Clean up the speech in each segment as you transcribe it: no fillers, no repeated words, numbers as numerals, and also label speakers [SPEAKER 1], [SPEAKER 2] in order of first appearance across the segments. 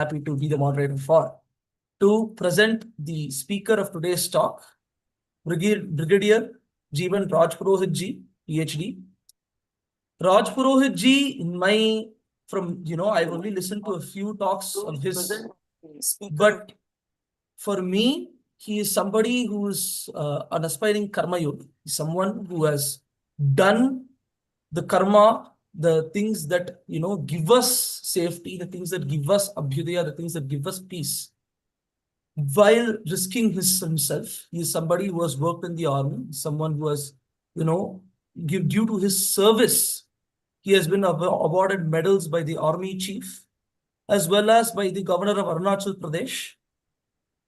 [SPEAKER 1] happy to be the moderator for. To present the speaker of today's talk, Brigadier Jeewan Rajpurohit ji, PhD. Rajpurohit ji, I've only listened to a few talks of his, but for me, he is somebody who is an aspiring karma yogi, someone who has done the karma, the things that give us safety, the things that give us abhyudaya, the things that give us peace, while risking himself. He is somebody who has worked in the army, someone who has, due to his service, he has been awarded medals by the army chief as well as by the governor of Arunachal Pradesh.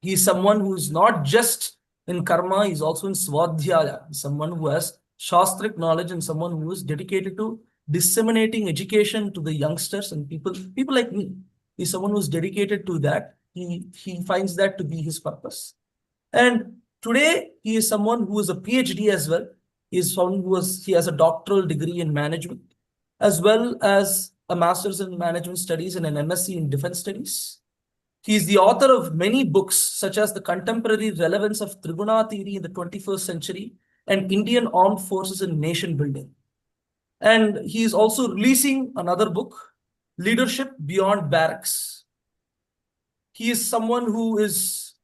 [SPEAKER 1] He is someone who is not just in karma, he is also in swadhyaya. He's someone who has shastric knowledge and someone who is dedicated to disseminating education to the youngsters and people like me. He's someone who is dedicated to that. He finds that to be his purpose. And today he is someone who is a PhD as well. He is someone he has a doctoral degree in management as well as a master's in management studies and an MSc in defense studies. He is the author of many books, such as The Contemporary Relevance of Tribuna Theory in the 21st Century and Indian Armed Forces in Nation Building. And he is also releasing another book, Leadership Beyond Barracks. He is someone who is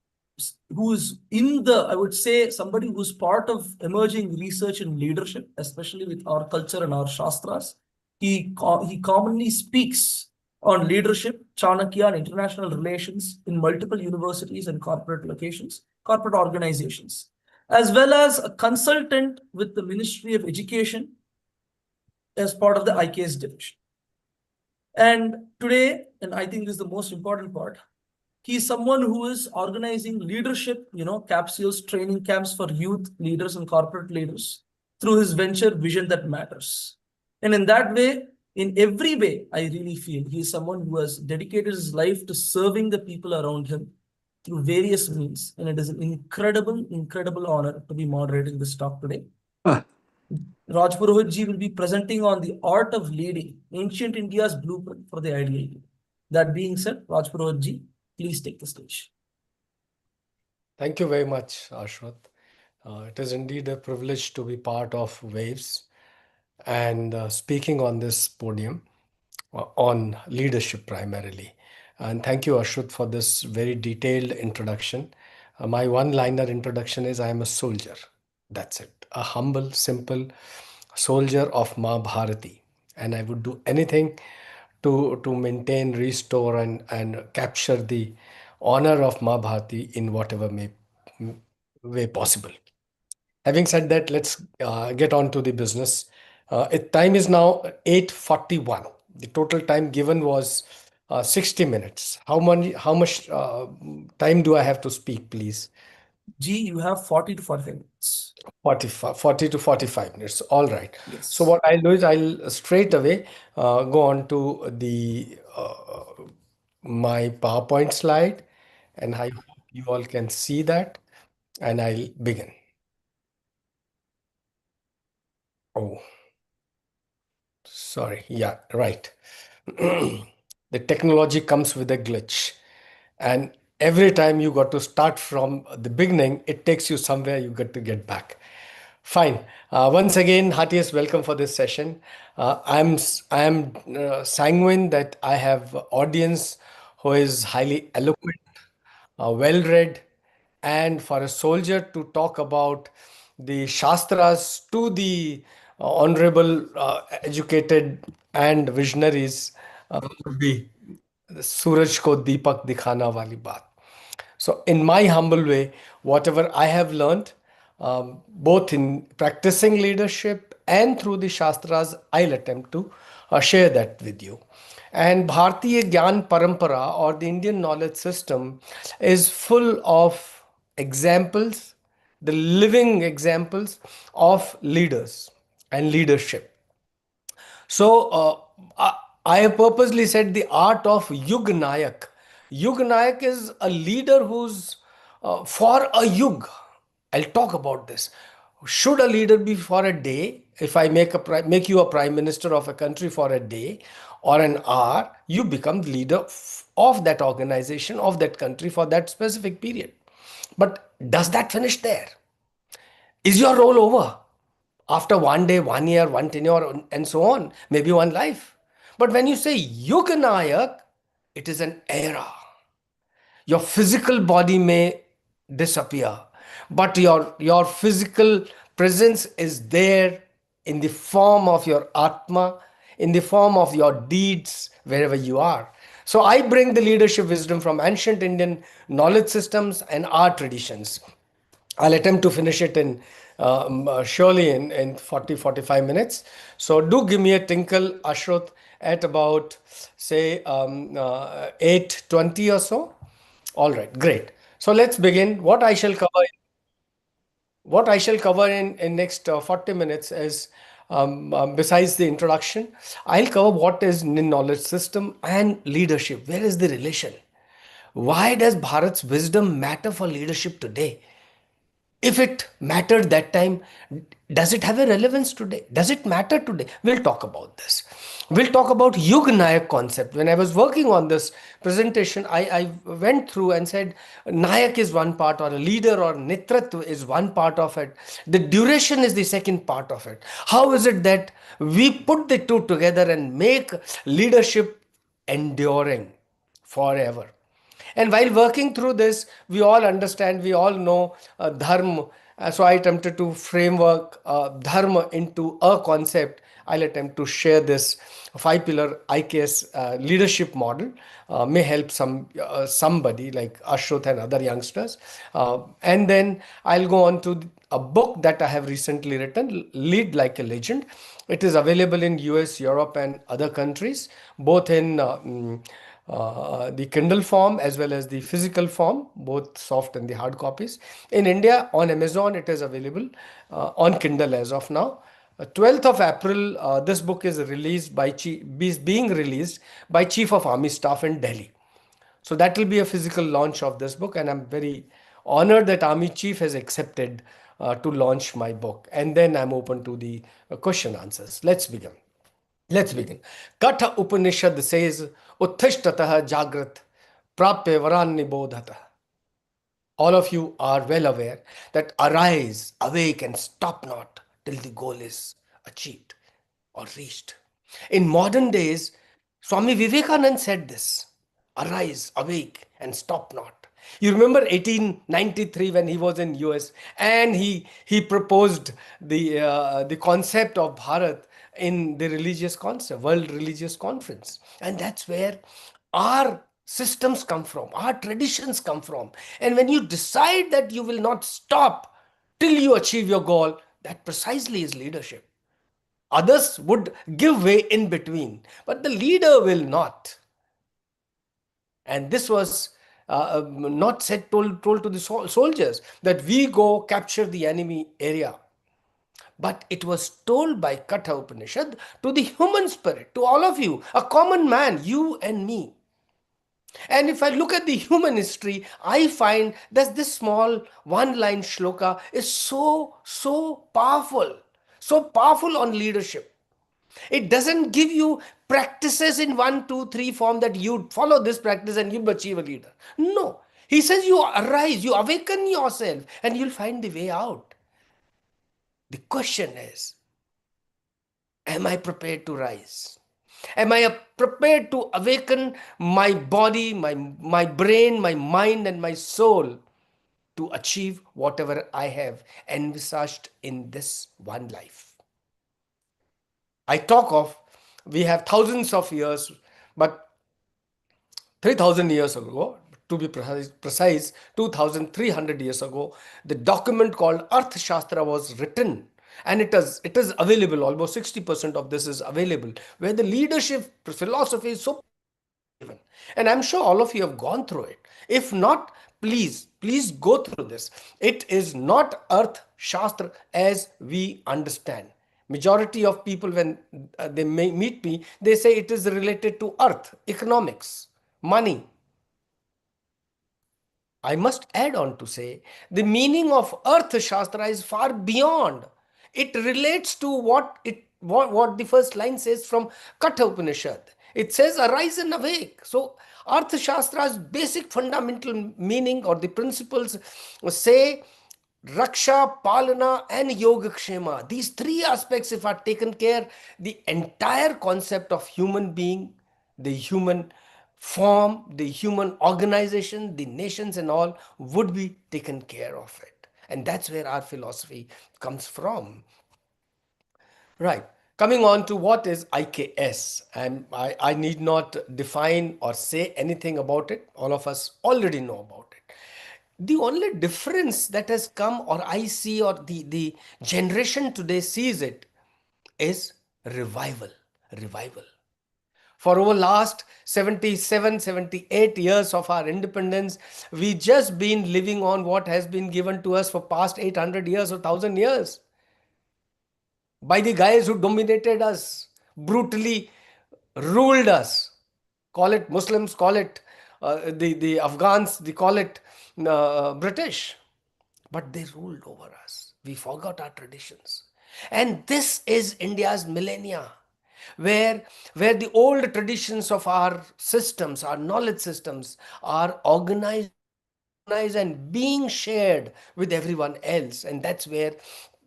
[SPEAKER 1] in the, I would say, somebody who's part of emerging research in leadership, especially with our culture and our shastras. He commonly speaks on leadership, Chanakya, and international relations in multiple universities and corporate locations, corporate organizations, as well as a consultant with the Ministry of Education as part of the IKS division. And today, and I think this is the most important part, he is someone who is organizing leadership, capsules, training camps for youth leaders and corporate leaders through his venture Vision That Matters. And in that way, in every way, I really feel he is someone who has dedicated his life to serving the people around him through various means. And it is an incredible, incredible honor to be moderating this talk today. Rajpurohit ji will be presenting on the art of leading, ancient India's blueprint for the ideal leader. That being said, Rajpurohit ji, please take the stage.
[SPEAKER 2] Thank you very much, Ashwath. It is indeed a privilege to be part of Waves and speaking on this podium on leadership primarily. And thank you, Ashwath, for this very detailed introduction. My one-liner introduction is I am a soldier. That's it. A humble, simple soldier of Ma Bharati. And I would do anything to maintain, restore, and capture the honor of Ma Bharati in whatever way possible. Having said that, let's get on to the business. Time is now 8:41. The total time given was 60 minutes. How much time do I have to speak, please?
[SPEAKER 1] G, you have 40 to 45 minutes.
[SPEAKER 2] 40 to 45 minutes. All right.
[SPEAKER 1] Yes.
[SPEAKER 2] So what I'll do is I'll straight away go on to the my PowerPoint slide, and I hope you all can see that, and I'll begin. Oh, sorry. Yeah, right. The technology comes with a glitch, and every time you got to start from the beginning, it takes you somewhere you got to get back. Fine. Once again, heartiest welcome for this session. I am sanguine that I have audience who is highly eloquent, well-read, and for a soldier to talk about the Shastras to the honorable, educated, and visionaries would be सूरज को दीपक दिखाना वाली बात. So, in my humble way, whatever I have learned, both in practicing leadership and through the Shastras, I'll attempt to share that with you. And Bharatiya Gyan Parampara, or the Indian knowledge system, is full of examples, the living examples of leaders and leadership. So I have purposely said the art of Yug Nayak. Yug Nayak is a leader who's for a yug. I'll talk about this. Should a leader be for a day? If I make you a prime minister of a country for a day, or an hour, you become the leader of that organization, of that country for that specific period. But does that finish there? Is your role over after one day, 1 year, one tenure, and so on, maybe one life? But when you say Yug Nayak, it is an era. Your physical body may disappear, but your physical presence is there in the form of your Atma, in the form of your deeds, wherever you are. So I bring the leadership wisdom from ancient Indian knowledge systems and our traditions. I'll attempt to finish it in surely in 40 45 minutes. So do give me a tinkle, Ashrut, at about say 8:20 or so. All right, great. So let's begin. What I shall cover in next 40 minutes is, besides the introduction, I'll cover what is knowledge system and leadership. Where is the relation? Why does Bharat's wisdom matter for leadership today? If it mattered that time, does it have a relevance today? Does it matter today? We'll talk about this. We'll talk about Yug Nayak concept. When I was working on this presentation, I went through and said Nayak is one part, or a leader or Netratva is one part of it. The duration is the second part of it. How is it that we put the two together and make leadership enduring forever? And while working through this, we all understand, we all know dharma. So I attempted to framework dharma into a concept. I'll attempt to share this five-pillar IKS leadership model. May help somebody like Ashruth and other youngsters. And then I'll go on to a book that I have recently written, Lead Like a Legend. It is available in US, Europe, and other countries, both in the Kindle form as well as the physical form, both soft and the hard copies. In India, on Amazon, it is available on Kindle as of now. 12th of April, this book is being released by Chief of Army Staff in Delhi. So that will be a physical launch of this book, and I'm very honored that Army Chief has accepted to launch my book. And then I'm open to the question answers. Let's begin. Let's begin. Katha Upanishad says, Uttishtatah Jagrat Prapya Varan Nibodhata. All of you are well aware that arise, awake, and stop not till the goal is achieved or reached. In modern days, Swami Vivekananda said this: arise, awake, and stop not. You remember 1893 when he was in US and he proposed the concept of Bharat in the religious concept, World Religious Conference, and that's where our systems come from, our traditions come from. And when you decide that you will not stop till you achieve your goal, that precisely is leadership. Others would give way in between, but the leader will not. And this was not told to the soldiers that we go capture the enemy area. But it was told by Katha Upanishad to the human spirit, to all of you, a common man, you and me. And if I look at the human history, I find that this small one-line shloka is so powerful on leadership. It doesn't give you practices in 1, 2, 3 form that you follow this practice and you'll achieve a leader. No. He says you arise, you awaken yourself, and you'll find the way out. The question is, am I prepared to rise? Am I prepared to awaken my body, my brain, my mind, and my soul to achieve whatever I have envisaged in this one life? I talk of, we have thousands of years, but 3,000 years ago, to be precise, 2,300 years ago, the document called Arthashastra was written. And it is available, almost 60% of this is available, where the leadership philosophy is so given. And I'm sure all of you have gone through it. If not, please go through this. It is not Earth Shastra as we understand. Majority of people, when they meet me, they say it is related to earth, economics, money. I must add on to say the meaning of Earth Shastra is far beyond. It relates to what the first line says from Katha Upanishad. It says arise and awake. So Arthasastra's basic fundamental meaning or the principles say Raksha, Palana, and Yogakshema. These three aspects, if are taken care, the entire concept of human being, the human form, the human organization, the nations and all would be taken care of it. And that's where our philosophy comes from. Right. Coming on to what is IKS, and I need not define or say anything about it. All of us already know about it. The only difference that has come, or I see, or the generation today sees it, is revival. Revival. For over last 77, 78 years of our independence, we just been living on what has been given to us for past 800 years or 1000 years by the guys who dominated us, brutally ruled us. Call it Muslims, call it the Afghans, they call it British. But they ruled over us. We forgot our traditions. And this is India's millennia, where the old traditions of our systems, our knowledge systems, are organized and being shared with everyone else. And that's where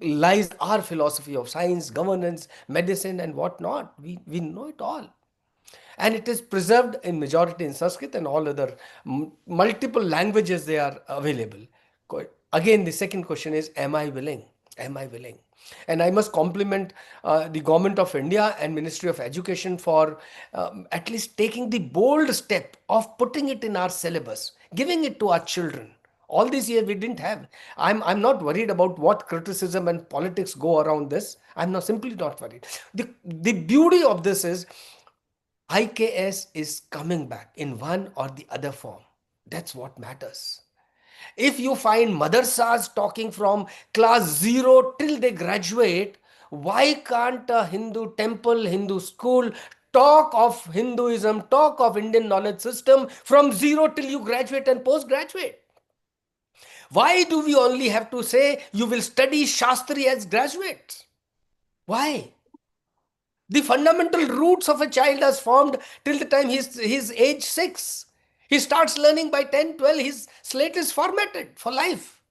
[SPEAKER 2] lies our philosophy of science, governance, medicine, and whatnot. We know it all. And it is preserved in majority in Sanskrit and all other multiple languages they are available. Again, the second question is, am I willing? Am I willing? And I must compliment the Government of India and Ministry of Education for at least taking the bold step of putting it in our syllabus, giving it to our children. All these years we didn't have. I'm not worried about what criticism and politics go around this. I'm not simply not worried. The beauty of this is IKS is coming back in one or the other form. That's what matters. If you find madrasas talking from class 0 till they graduate, why can't a Hindu temple, Hindu school talk of Hinduism, talk of Indian knowledge system from 0 till you graduate and postgraduate? Why do we only have to say you will study Shastri as graduates? Why? The fundamental roots of a child are formed till the time he's age 6. He starts learning by 10, 12, his slate is formatted for life.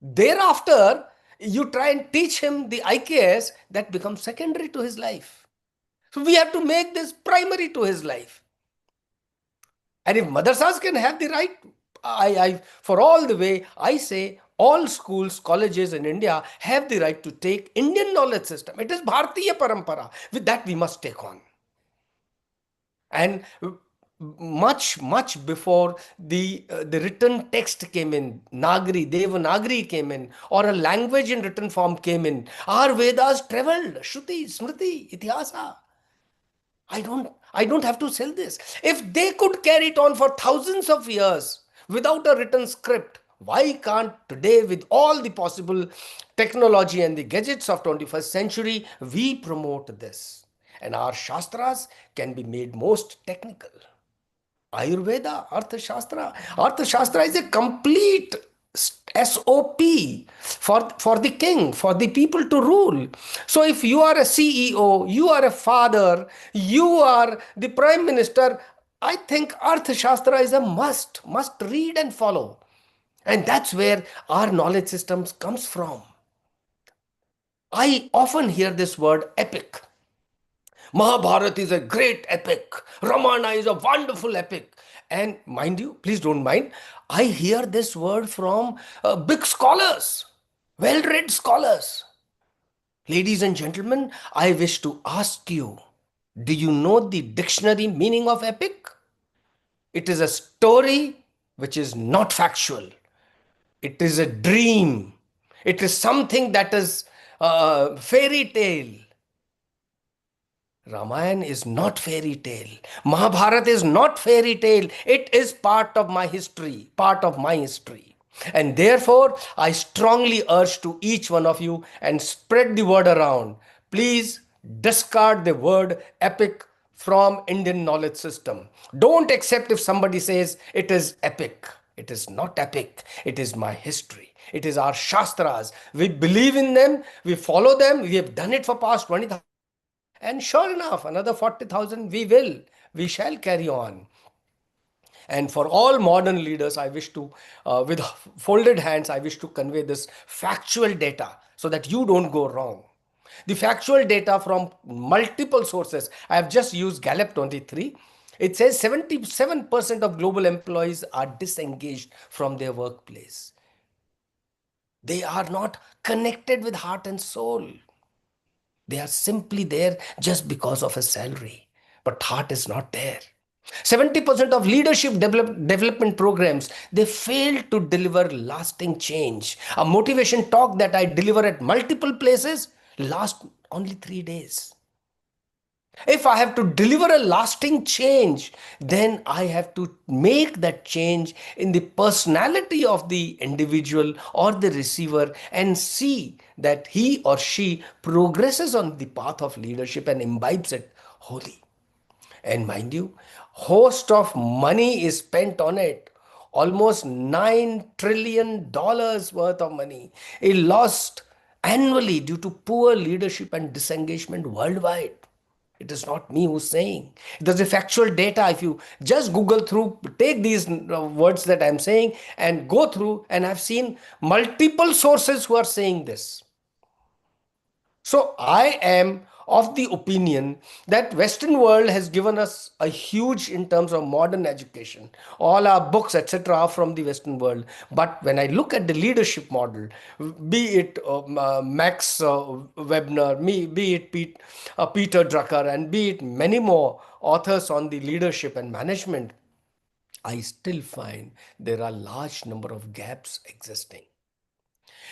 [SPEAKER 2] Thereafter, you try and teach him the IKS, that becomes secondary to his life. So we have to make this primary to his life. And if madrasas can have the right, for all the way, I say all schools, colleges in India have the right to take Indian knowledge system. It is Bharatiya Parampara. With that we must take on. And much before the written text came in, Nagari, Devanagari came in, or a language in written form came in, our Vedas traveled, Shruti, Smriti, Itihasa. I don't have to sell this. If they could carry it on for thousands of years without a written script, why can't today, with all the possible technology and the gadgets of 21st century, we promote this? And our Shastras can be made most technical. Ayurveda, Arthashastra. Arthashastra is a complete SOP for the king, for the people to rule. So if you are a CEO, you are a father, you are the prime minister, I think Arthashastra is a must read and follow. And that's where our knowledge systems comes from. I often hear this word epic. Mahabharata is a great epic. Ramayana is a wonderful epic. And mind you, please don't mind, I hear this word from big scholars, well-read scholars. Ladies and gentlemen, I wish to ask you, do you know the dictionary meaning of epic? It is a story which is not factual. It is a dream. It is something that is fairy tale. Ramayana is not fairy tale. Mahabharata is not fairy tale. It is part of my history, part of my history. And therefore, I strongly urge to each one of you and spread the word around. Please discard the word epic from Indian knowledge system. Don't accept if somebody says it is epic. It is not epic. It is my history. It is our Shastras. We believe in them. We follow them. We have done it for past 20,000. And sure enough, another 40,000 we shall carry on. And for all modern leaders, I wish to, with folded hands, I wish to convey this factual data so that you don't go wrong. The factual data from multiple sources. I have just used Gallup 23. It says 77% of global employees are disengaged from their workplace. They are not connected with heart and soul. They are simply there just because of a salary, but heart is not there. 70% of leadership development programs, they fail to deliver lasting change. A motivation talk that I deliver at multiple places lasts only 3 days. If I have to deliver a lasting change, then I have to make that change in the personality of the individual or the receiver and see that he or she progresses on the path of leadership and imbibes it wholly. And mind you, host of money is spent on it. Almost $9 trillion worth of money is lost annually due to poor leadership and disengagement worldwide. It is not me who's saying. There's a factual data. If you just Google through, take these words that I'm saying and go through, and I've seen multiple sources who are saying this. So I am of the opinion that Western world has given us a huge in terms of modern education. All our books, etc., are from the Western world. But when I look at the leadership model, be it Max Webner, be it Peter Drucker, and be it many more authors on the leadership and management, I still find there are large number of gaps existing.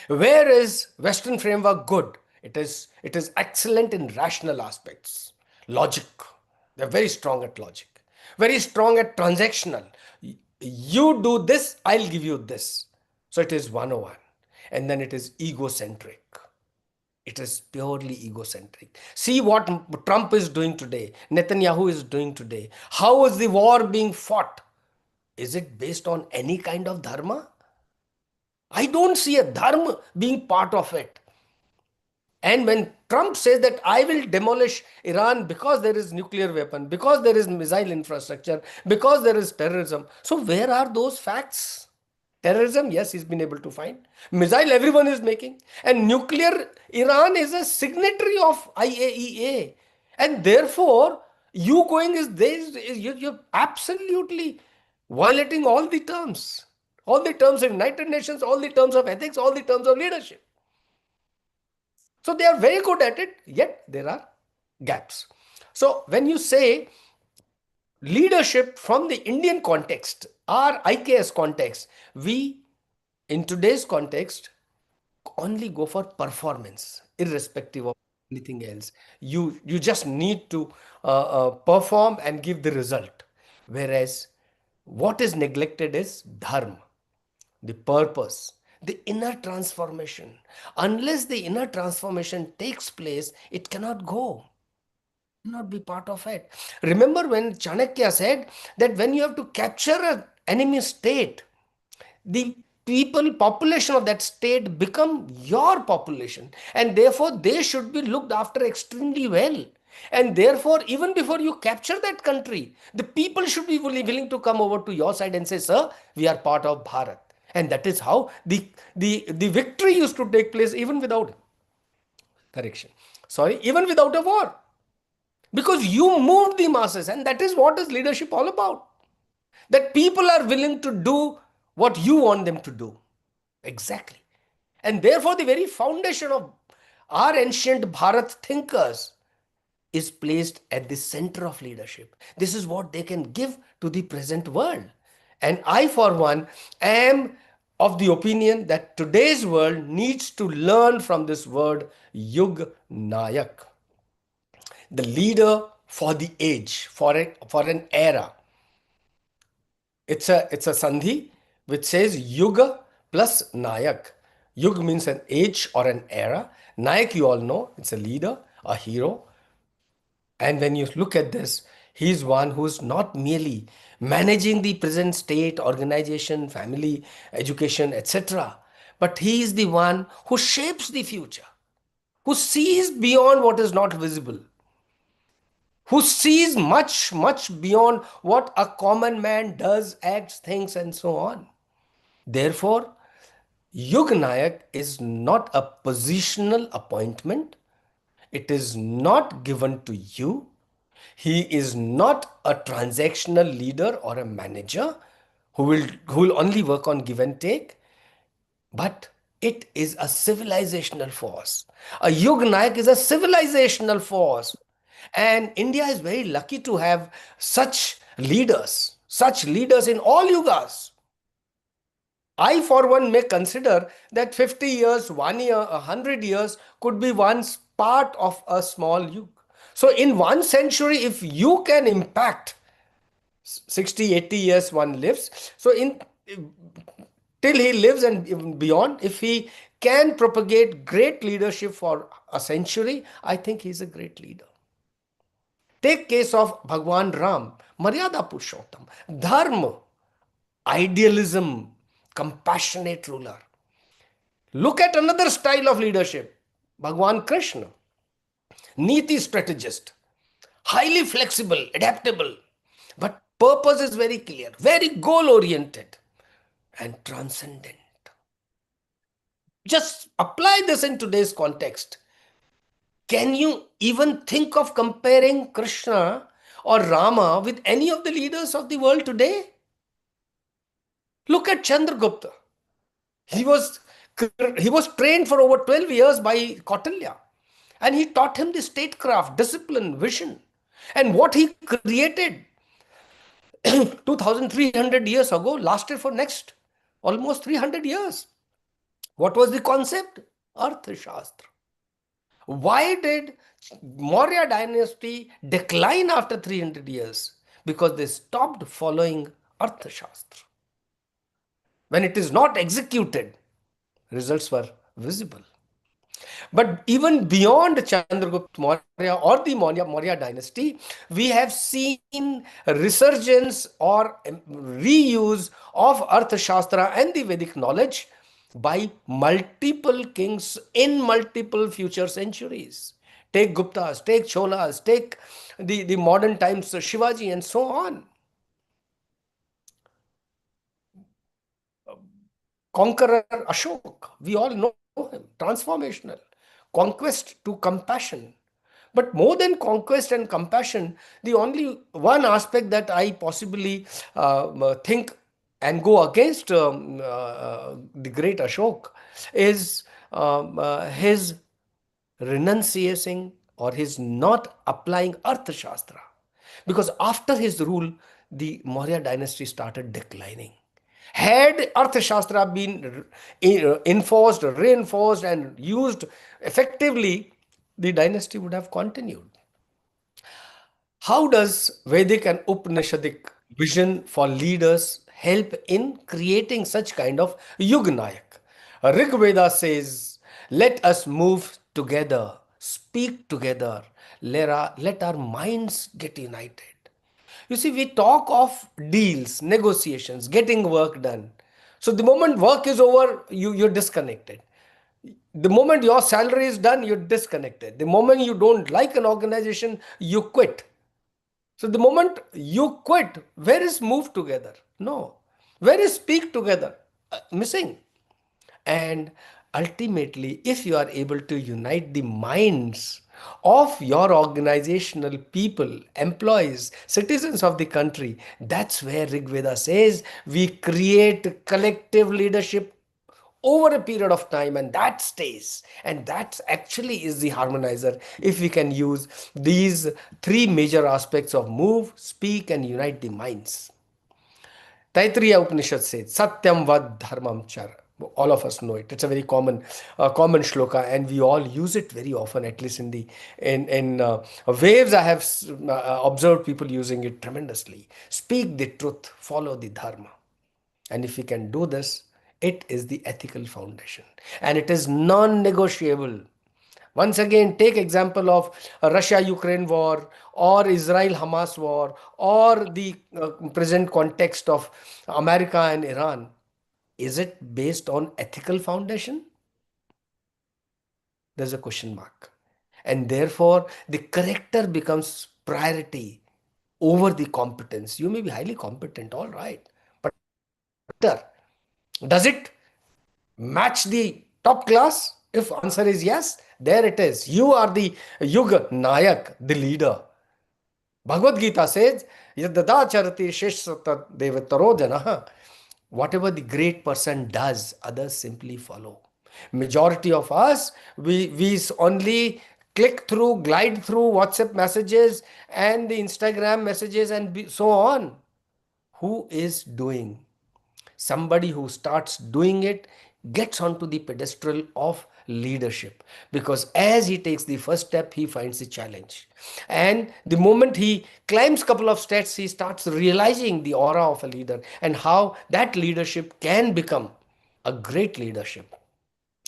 [SPEAKER 2] Where is Western framework good? It is excellent in rational aspects. Logic. They're very strong at logic. Very strong at transactional. You do this, I'll give you this. So it is 101. And then it is egocentric. It is purely egocentric. See what Trump is doing today, Netanyahu is doing today. How is the war being fought? Is it based on any kind of dharma? I don't see a dharma being part of it. And when Trump says that I will demolish Iran because there is nuclear weapon, because there is missile infrastructure, because there is terrorism. So where are those facts? Terrorism, yes, he's been able to find. Missile, everyone is making. And nuclear, Iran is a signatory of IAEA. And therefore, you going is this, you're absolutely violating all the terms. All the terms of United Nations, all the terms of ethics, all the terms of leadership. So they are very good at it, yet there are gaps. So when you say leadership from the Indian context or IKS context, we in today's context only go for performance, irrespective of anything else. You just need to perform and give the result. Whereas what is neglected is dharma, the purpose, the inner transformation. Unless the inner transformation takes place, it cannot go, cannot be part of it. Remember when Chanakya said that when you have to capture an enemy state, the population of that state become your population, and therefore they should be looked after extremely well. And therefore, even before you capture that country, the people should be willing to come over to your side and say, sir, we are part of Bharat. And that is how the victory used to take place even without even without a war. Because you moved the masses, and that is what is leadership all about. That people are willing to do what you want them to do. Exactly. And therefore, the very foundation of our ancient Bharat thinkers is placed at the center of leadership. This is what they can give to the present world. And I, for one, am of the opinion that today's world needs to learn from this word Yug Nayak, the leader for the age, for an era. It's a sandhi which says Yuga plus Nayak. Yug means an age or an era. Nayak, you all know, it's a leader, a hero. And when you look at this, he's one who's not merely managing the present state, organization, family, education, etc., but he is the one who shapes the future, who sees beyond what is not visible. who sees much, much beyond what a common man does, acts, thinks, and so on. Therefore, Yug Nayak is not a positional appointment. It is not given to you. He is not a transactional leader or a manager who will only work on give and take, but it is a civilizational force. A Yug Nayak is a civilizational force. And India is very lucky to have such leaders in all yugas. I, for one, may consider that 50 years, 1 year, 100 years could be one's part of a small yug. So, in 1 century, if you can impact 60, 80 years one lives, so in till he lives and even beyond, if he can propagate great leadership for a century, I think he's a great leader. Take case of Bhagwan Ram, Maryada Purushottam, Dharma, idealism, compassionate ruler. Look at another style of leadership, Bhagwan Krishna, Niti strategist, highly flexible, adaptable, but purpose is very clear, very goal oriented and transcendent. Just apply this in today's context. Can you even think of comparing Krishna or Rama with any of the leaders of the world today? Look at Chandragupta. He was he was trained for over 12 years by Kautilya, and he taught him the statecraft, discipline, vision. And what he created 2300 years ago lasted for next almost 300 years. What was the concept? Arthashastra. Why did Maurya dynasty decline after 300 years? Because they stopped following Arthashastra. When it is not executed, results were visible. But even beyond Chandragupta Maurya or the Maurya dynasty, we have seen resurgence or reuse of Arthashastra and the Vedic knowledge by multiple kings in multiple future centuries. Take Guptas, take Cholas, take the modern times Shivaji and so on. Conqueror Ashok, we all know him, transformational, conquest to compassion. But more than conquest and compassion, the only one aspect that I possibly think and go against the great Ashok is his renunciating or his not applying Arthashastra. Because after his rule, the Maurya dynasty started declining. Had Arthashastra been enforced, reinforced, and used effectively, the dynasty would have continued. How does Vedic and Upanishadic vision for leaders help in creating such kind of Yug Nayak? Rig Veda says, let us move together, speak together, let our minds get united. You see, we talk of deals, negotiations, getting work done. So the moment work is over, you're disconnected. The moment your salary is done, you're disconnected. The moment you don't like an organization, you quit. So the moment you quit, where is move together? No. Where is speak together? Missing. And ultimately, if you are able to unite the minds of your organizational people, employees, citizens of the country, that's where Rig Veda says we create collective leadership over a period of time, and that stays. And that actually is the harmonizer if we can use these three major aspects of move, speak, and unite the minds. Taittiriya Upanishad says, Satyam vad dharmam char. All of us know it. It's a very common shloka, and we all use it very often. At least in waves, I have observed people using it tremendously. Speak the truth, follow the dharma, and if we can do this, it is the ethical foundation, and it is non-negotiable. Once again, take example of Russia-Ukraine war or Israel-Hamas war or the present context of America and Iran. Is it based on ethical foundation? There's a question mark. And therefore, the character becomes priority over the competence. You may be highly competent, all right, but does it match the top class? If answer is yes, there it is. You are the Yuga Nayak, the leader. Bhagavad Gita says, Yadada charati sheshsata devataro janaha. Whatever the great person does, others simply follow. Majority of us, we only click through, glide through WhatsApp messages and the Instagram messages and so on. Who is doing? Somebody who starts doing it gets onto the pedestal of leadership, because as he takes the first step he finds the challenge, and the moment he climbs couple of steps he starts realizing the aura of a leader and how that leadership can become a great leadership.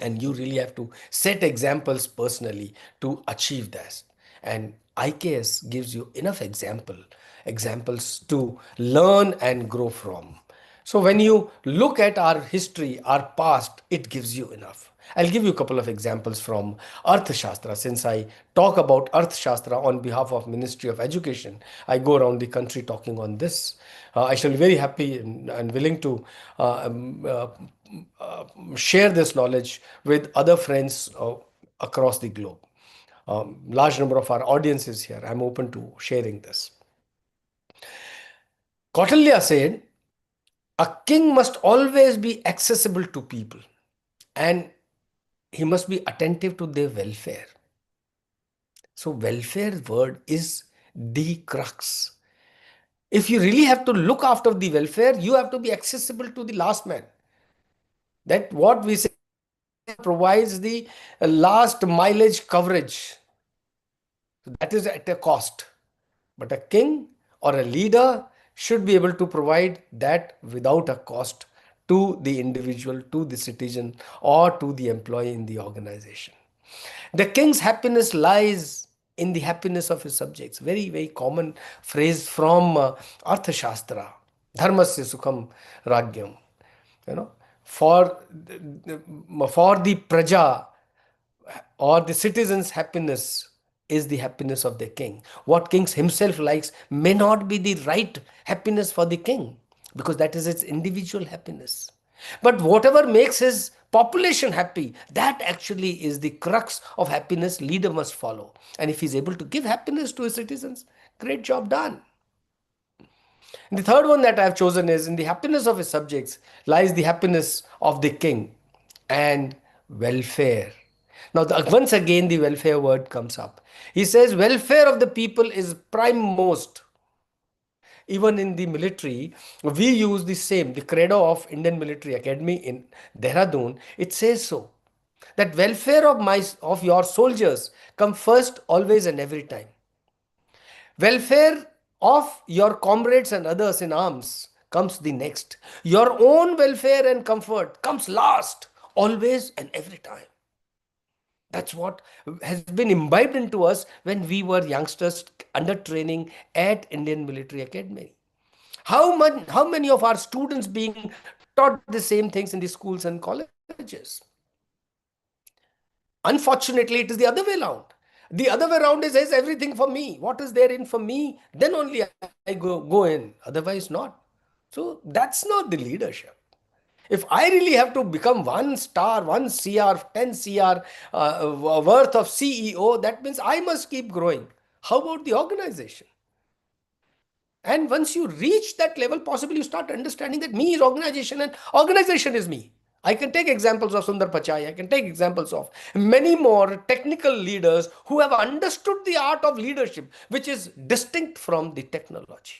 [SPEAKER 2] And you really have to set examples personally to achieve that. And IKS gives you enough examples to learn and grow from. So when you look at our history, our past, it gives you enough. I'll give you a couple of examples from Arthashastra. Since I talk about Arthashastra on behalf of Ministry of Education, I go around the country talking on this. I shall be very happy and willing to share this knowledge with other friends across the globe. Large number of our audience is here. I'm open to sharing this. Kautilya said, a king must always be accessible to people and he must be attentive to their welfare. So welfare word is the crux. If you really have to look after the welfare, you have to be accessible to the last man. That what we say provides the last mileage coverage. That is at a cost. But a king or a leader should be able to provide that without a cost to the individual, to the citizen, or to the employee in the organization. The king's happiness lies in the happiness of his subjects. Very, very common phrase from Arthashastra. Dharmasya sukham ragyam. You know, for the praja or the citizen's happiness is the happiness of the king. What king himself likes may not be the right happiness for the king, because that is its individual happiness. But whatever makes his population happy, that actually is the crux of happiness leader must follow. And if he's able to give happiness to his citizens, great job done. And the third one that I have chosen is, in the happiness of his subjects lies the happiness of the king and welfare. Now, once again, the welfare word comes up. He says, welfare of the people is prime most. Even in the military, we use the same, the credo of Indian Military Academy in Dehradun, it says so. That welfare of your soldiers come first, always and every time. Welfare of your comrades and others in arms comes the next. Your own welfare and comfort comes last, always and every time. That's what has been imbibed into us when we were youngsters under training at Indian Military Academy. How many of our students being taught the same things in the schools and colleges? Unfortunately, it is the other way around. The other way around is everything for me. What is there in for me? Then only I go in. Otherwise, not. So that's not the leadership. If I really have to become 1 star, 1 CR, 10 CR worth of CEO, that means I must keep growing. How about the organization? And once you reach that level, possibly you start understanding that me is organization and organization is me. I can take examples of Sundar Pichai. I can take examples of many more technical leaders who have understood the art of leadership, which is distinct from the technology.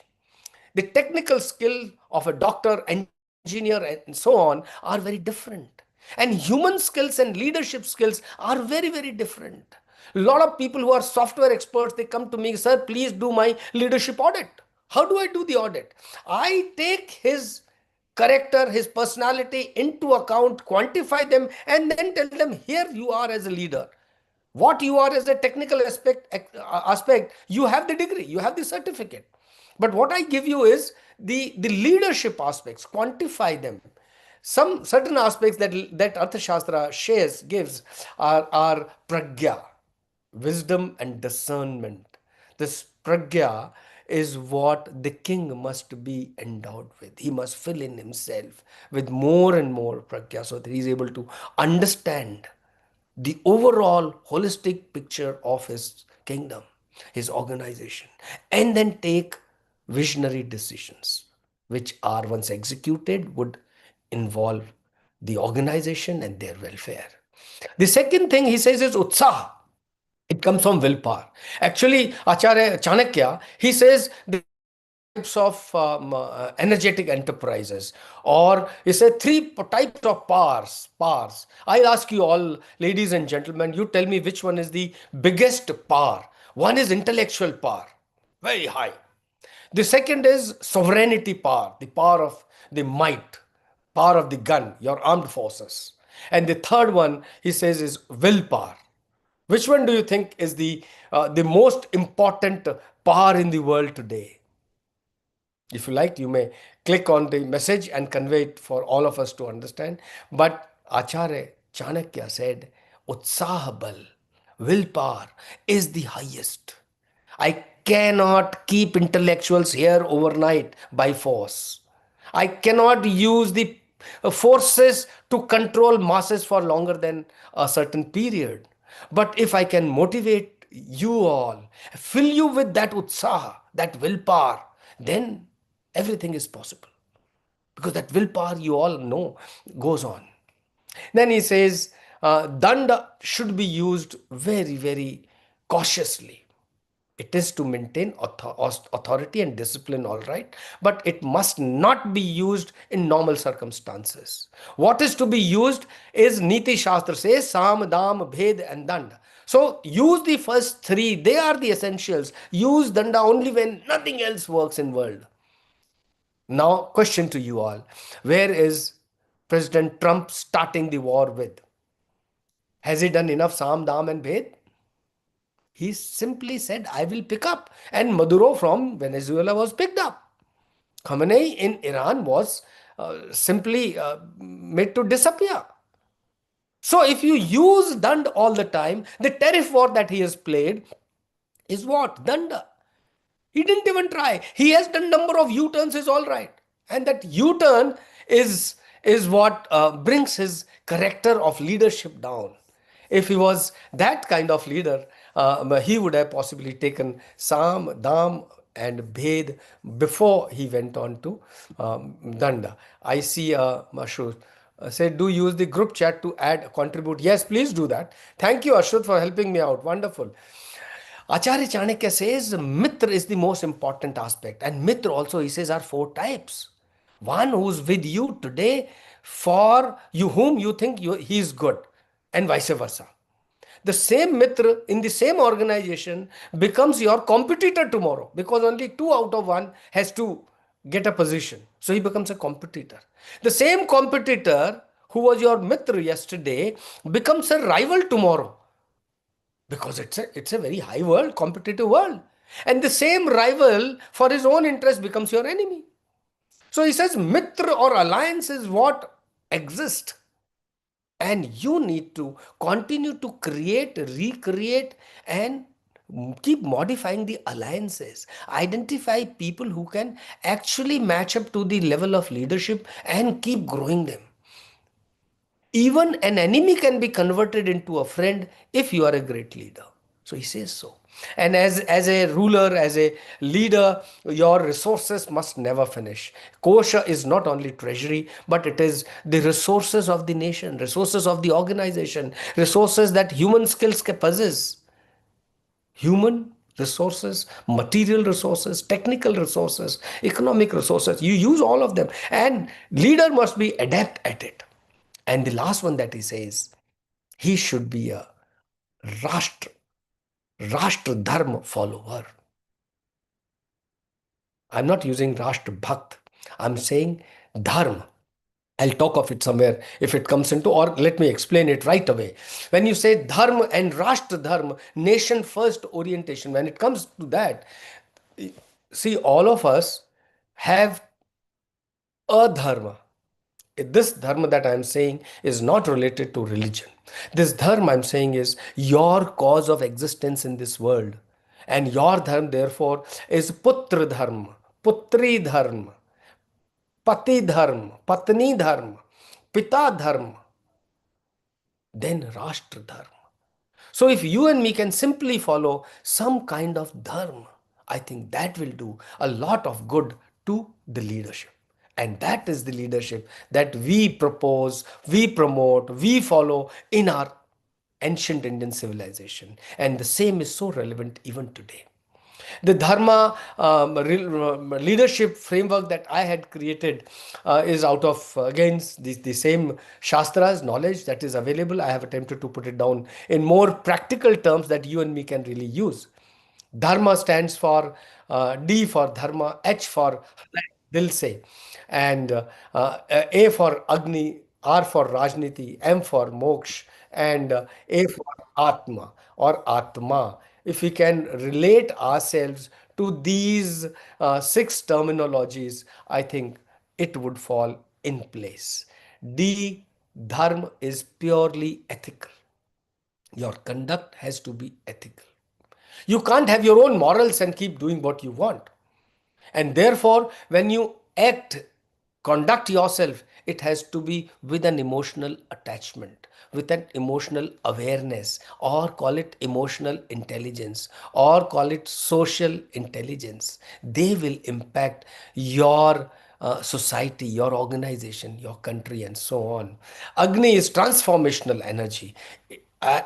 [SPEAKER 2] The technical skill of a doctor, engineer, and so on are very different. And human skills and leadership skills are very, very different. A lot of people who are software experts, they come to me, sir, please do my leadership audit. How do I do the audit? I take his character, his personality into account, quantify them, and then tell them, here you are as a leader. What you are as a technical aspect, you have the degree, you have the certificate. But what I give you is the leadership aspects, quantify them. Some certain aspects that Arthashastra gives are pragya, wisdom and discernment. This pragya is what the king must be endowed with. He must fill in himself with more and more pragya so that he's able to understand the overall holistic picture of his kingdom, his organization, and then take visionary decisions, which are once executed would involve the organization and their welfare. The second thing he says is utsaha. It comes from willpower. Actually, Acharya Chanakya, he says there are three types of energetic enterprises, or he said three types of powers. Powers. I ask you all, ladies and gentlemen, you tell me which one is the biggest power. One is intellectual power, very high. The second is sovereignty power, the power of the might, power of the gun, your armed forces. And the third one, he says, is willpower. Which one do you think is the most important power in the world today? If you like, you may click on the message and convey it for all of us to understand. But Acharya Chanakya said, Utsahabal, willpower, is the highest. I cannot keep intellectuals here overnight by force. I cannot use the forces to control masses for longer than a certain period. But if I can motivate you all, fill you with that utsaha, that willpower, then everything is possible. Because that willpower, you all know, goes on. Then he says, danda should be used very, very cautiously. It is to maintain authority and discipline, all right, but it must not be used in normal circumstances. What is to be used is Niti Shastra says Sam, Dam, Bhed, and Danda. So use the first three, they are the essentials. Use Danda only when nothing else works in world. Now, question to you all, where is President Trump starting the war with? Has he done enough Sam, Dam, and Bhed? He simply said, I will pick up. And Maduro from Venezuela was picked up. Khamenei in Iran was simply made to disappear. So if you use Dand all the time, the tariff war that he has played is what? Danda. He didn't even try. He has done number of U-turns is all right. And that U-turn is what brings his character of leadership down. If he was that kind of leader, he would have possibly taken Sam, Dam, and Bhed before he went on to Danda. I see Ashut say, do use the group chat to add, contribute. Yes, please do that. Thank you, Ashut, for helping me out. Wonderful. Acharya Chanakya says Mitra is the most important aspect. And Mitra also, he says, are four types. One who's with you today for you whom you think he is good, and vice versa. The same Mitra in the same organization becomes your competitor tomorrow because only 2 out of 1 has to get a position. So he becomes a competitor. The same competitor who was your Mitra yesterday becomes a rival tomorrow because it's a very high world, competitive world. And the same rival for his own interest becomes your enemy. So he says Mitra or alliance is what exists. And you need to continue to create, recreate, and keep modifying the alliances. Identify people who can actually match up to the level of leadership and keep growing them. Even an enemy can be converted into a friend if you are a great leader. So he says so. And as a ruler, as a leader, your resources must never finish. Kosha is not only treasury, but it is the resources of the nation, resources of the organization, resources that human skills can possess. Human resources, material resources, technical resources, economic resources. You use all of them. And leader must be adept at it. And the last one that he says, he should be a Rashtra Dharma follower. I'm not using Rashtra Bhakt. I'm saying Dharma. I'll talk of it somewhere if it comes into, or let me explain it right away. When you say Dharma and Rashtra Dharma, nation first orientation, when it comes to that, see, all of us have a Dharma. This dharma that I'm saying is not related to religion. This dharma I'm saying is your cause of existence in this world. And your dharma, therefore, is putra dharma, putri dharma, pati dharma, patni dharma, pita dharma, then rashtra dharma. So if you and me can simply follow some kind of dharma, I think that will do a lot of good to the leadership. And that is the leadership that we propose, we promote, we follow in our ancient Indian civilization. And the same is so relevant even today. The dharma leadership framework that I had created is out of again the same shastras knowledge that is available. I have attempted to put it down in more practical terms that you and me can really use. Dharma stands for D for dharma, H for dil se, and A for Agni, R for Rajniti, M for Moksh, and A for Atma or Atma. If we can relate ourselves to these six terminologies, I think it would fall in place. D, dharma is purely ethical. Your conduct has to be ethical. You can't have your own morals and keep doing what you want. And therefore, when you act, conduct yourself, it has to be with an emotional attachment, with an emotional awareness, or call it emotional intelligence, or call it social intelligence. They will impact your society, your organization, your country, and so on. Agni is transformational energy.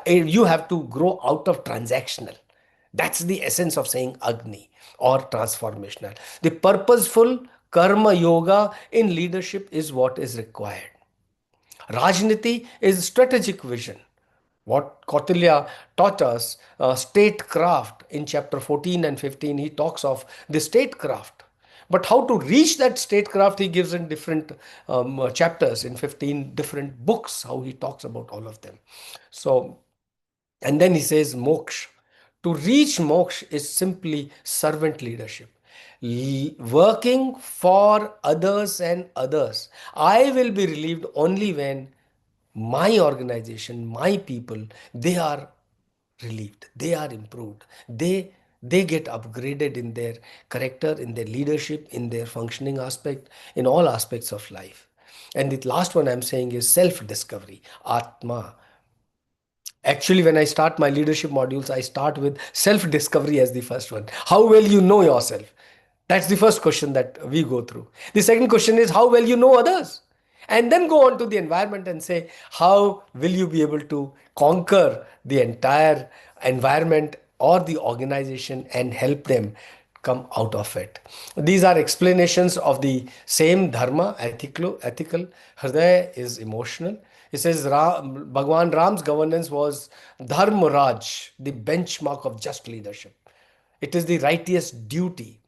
[SPEAKER 2] You have to grow out of transactional. That's the essence of saying Agni or transformational. The purposeful karma yoga in leadership is what is required. Rajniti is strategic vision. What Kautilya taught us, statecraft, in chapter 14 and 15, he talks of the statecraft. But how to reach that statecraft, he gives in different chapters, in 15 different books, how he talks about all of them. So, and then he says moksha. To reach moksha is simply servant leadership. Working for others and others. I will be relieved only when my organization, my people, they are relieved, they are improved, they get upgraded in their character, in their leadership, in their functioning aspect, in all aspects of life. And the last one I'm saying is self discovery, atma. Actually, when I start my leadership modules, I start with self discovery as the first one. How well you know yourself? That's the first question that we go through. The second question is how well you know others. And then go on to the environment and say, how will you be able to conquer the entire environment or the organization and help them come out of it. These are explanations of the same dharma, ethical. Hridaya is emotional. It says Bhagwan Ram's governance was Dharma Raj, the benchmark of just leadership. It is the righteous duty.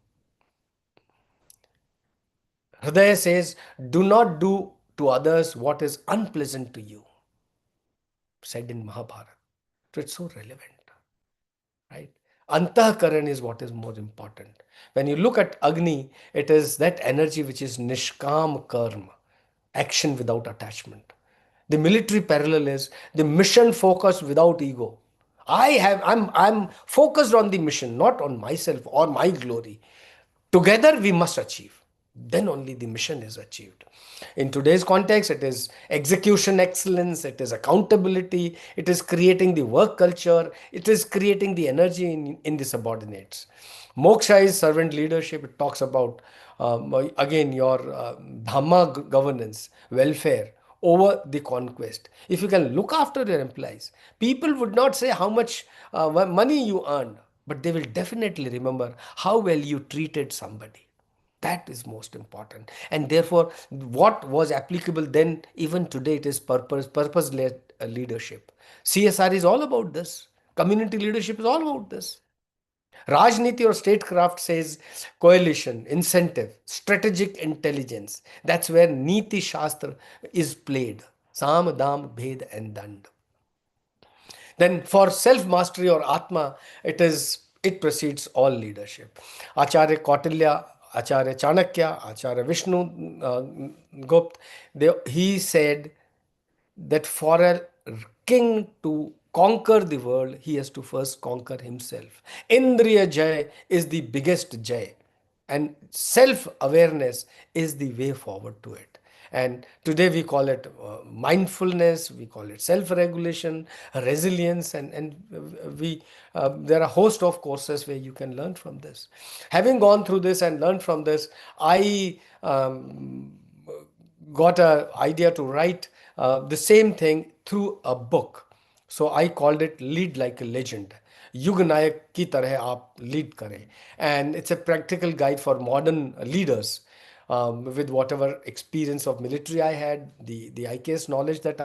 [SPEAKER 2] Hridaya says, do not do to others what is unpleasant to you, said in Mahabharata. So it's so relevant, right? Antahkaran is what is more important. When you look at Agni, it is that energy which is Nishkam Karma, action without attachment. The military parallel is the mission focused without ego. I'm focused on the mission, not on myself or my glory. Together we must achieve. Then only the mission is achieved. In today's context, it is execution excellence, it is accountability, it is creating the work culture, it is creating the energy in the subordinates. Moksha is servant leadership. It talks about, again, your dhamma governance, welfare over the conquest. If you can look after your employees, people would not say how much money you earned, but they will definitely remember how well you treated somebody. That is most important. And therefore, what was applicable then, even today, it is purpose-led leadership. CSR is all about this. Community leadership is all about this. Rajniti or statecraft says coalition, incentive, strategic intelligence. That's where Niti Shastra is played. Sam, Dam, Bhed, and Dand. Then for self-mastery or Atma, it precedes all leadership. Acharya Kautilya, Acharya Chanakya, Acharya Vishnu Gupt, he said that for a king to conquer the world, he has to first conquer himself. Indriya Jay is the biggest Jay, and self awareness is the way forward to it. And today we call it mindfulness, we call it self regulation, resilience, and we there are a host of courses where you can learn from this. Having gone through this and learned from this, I got an idea to write the same thing through a book. So I called it Lead Like a Legend. युग नायक की तरह आप lead करें. And it's a practical guide for modern leaders, with whatever experience of military I had, the IKS knowledge that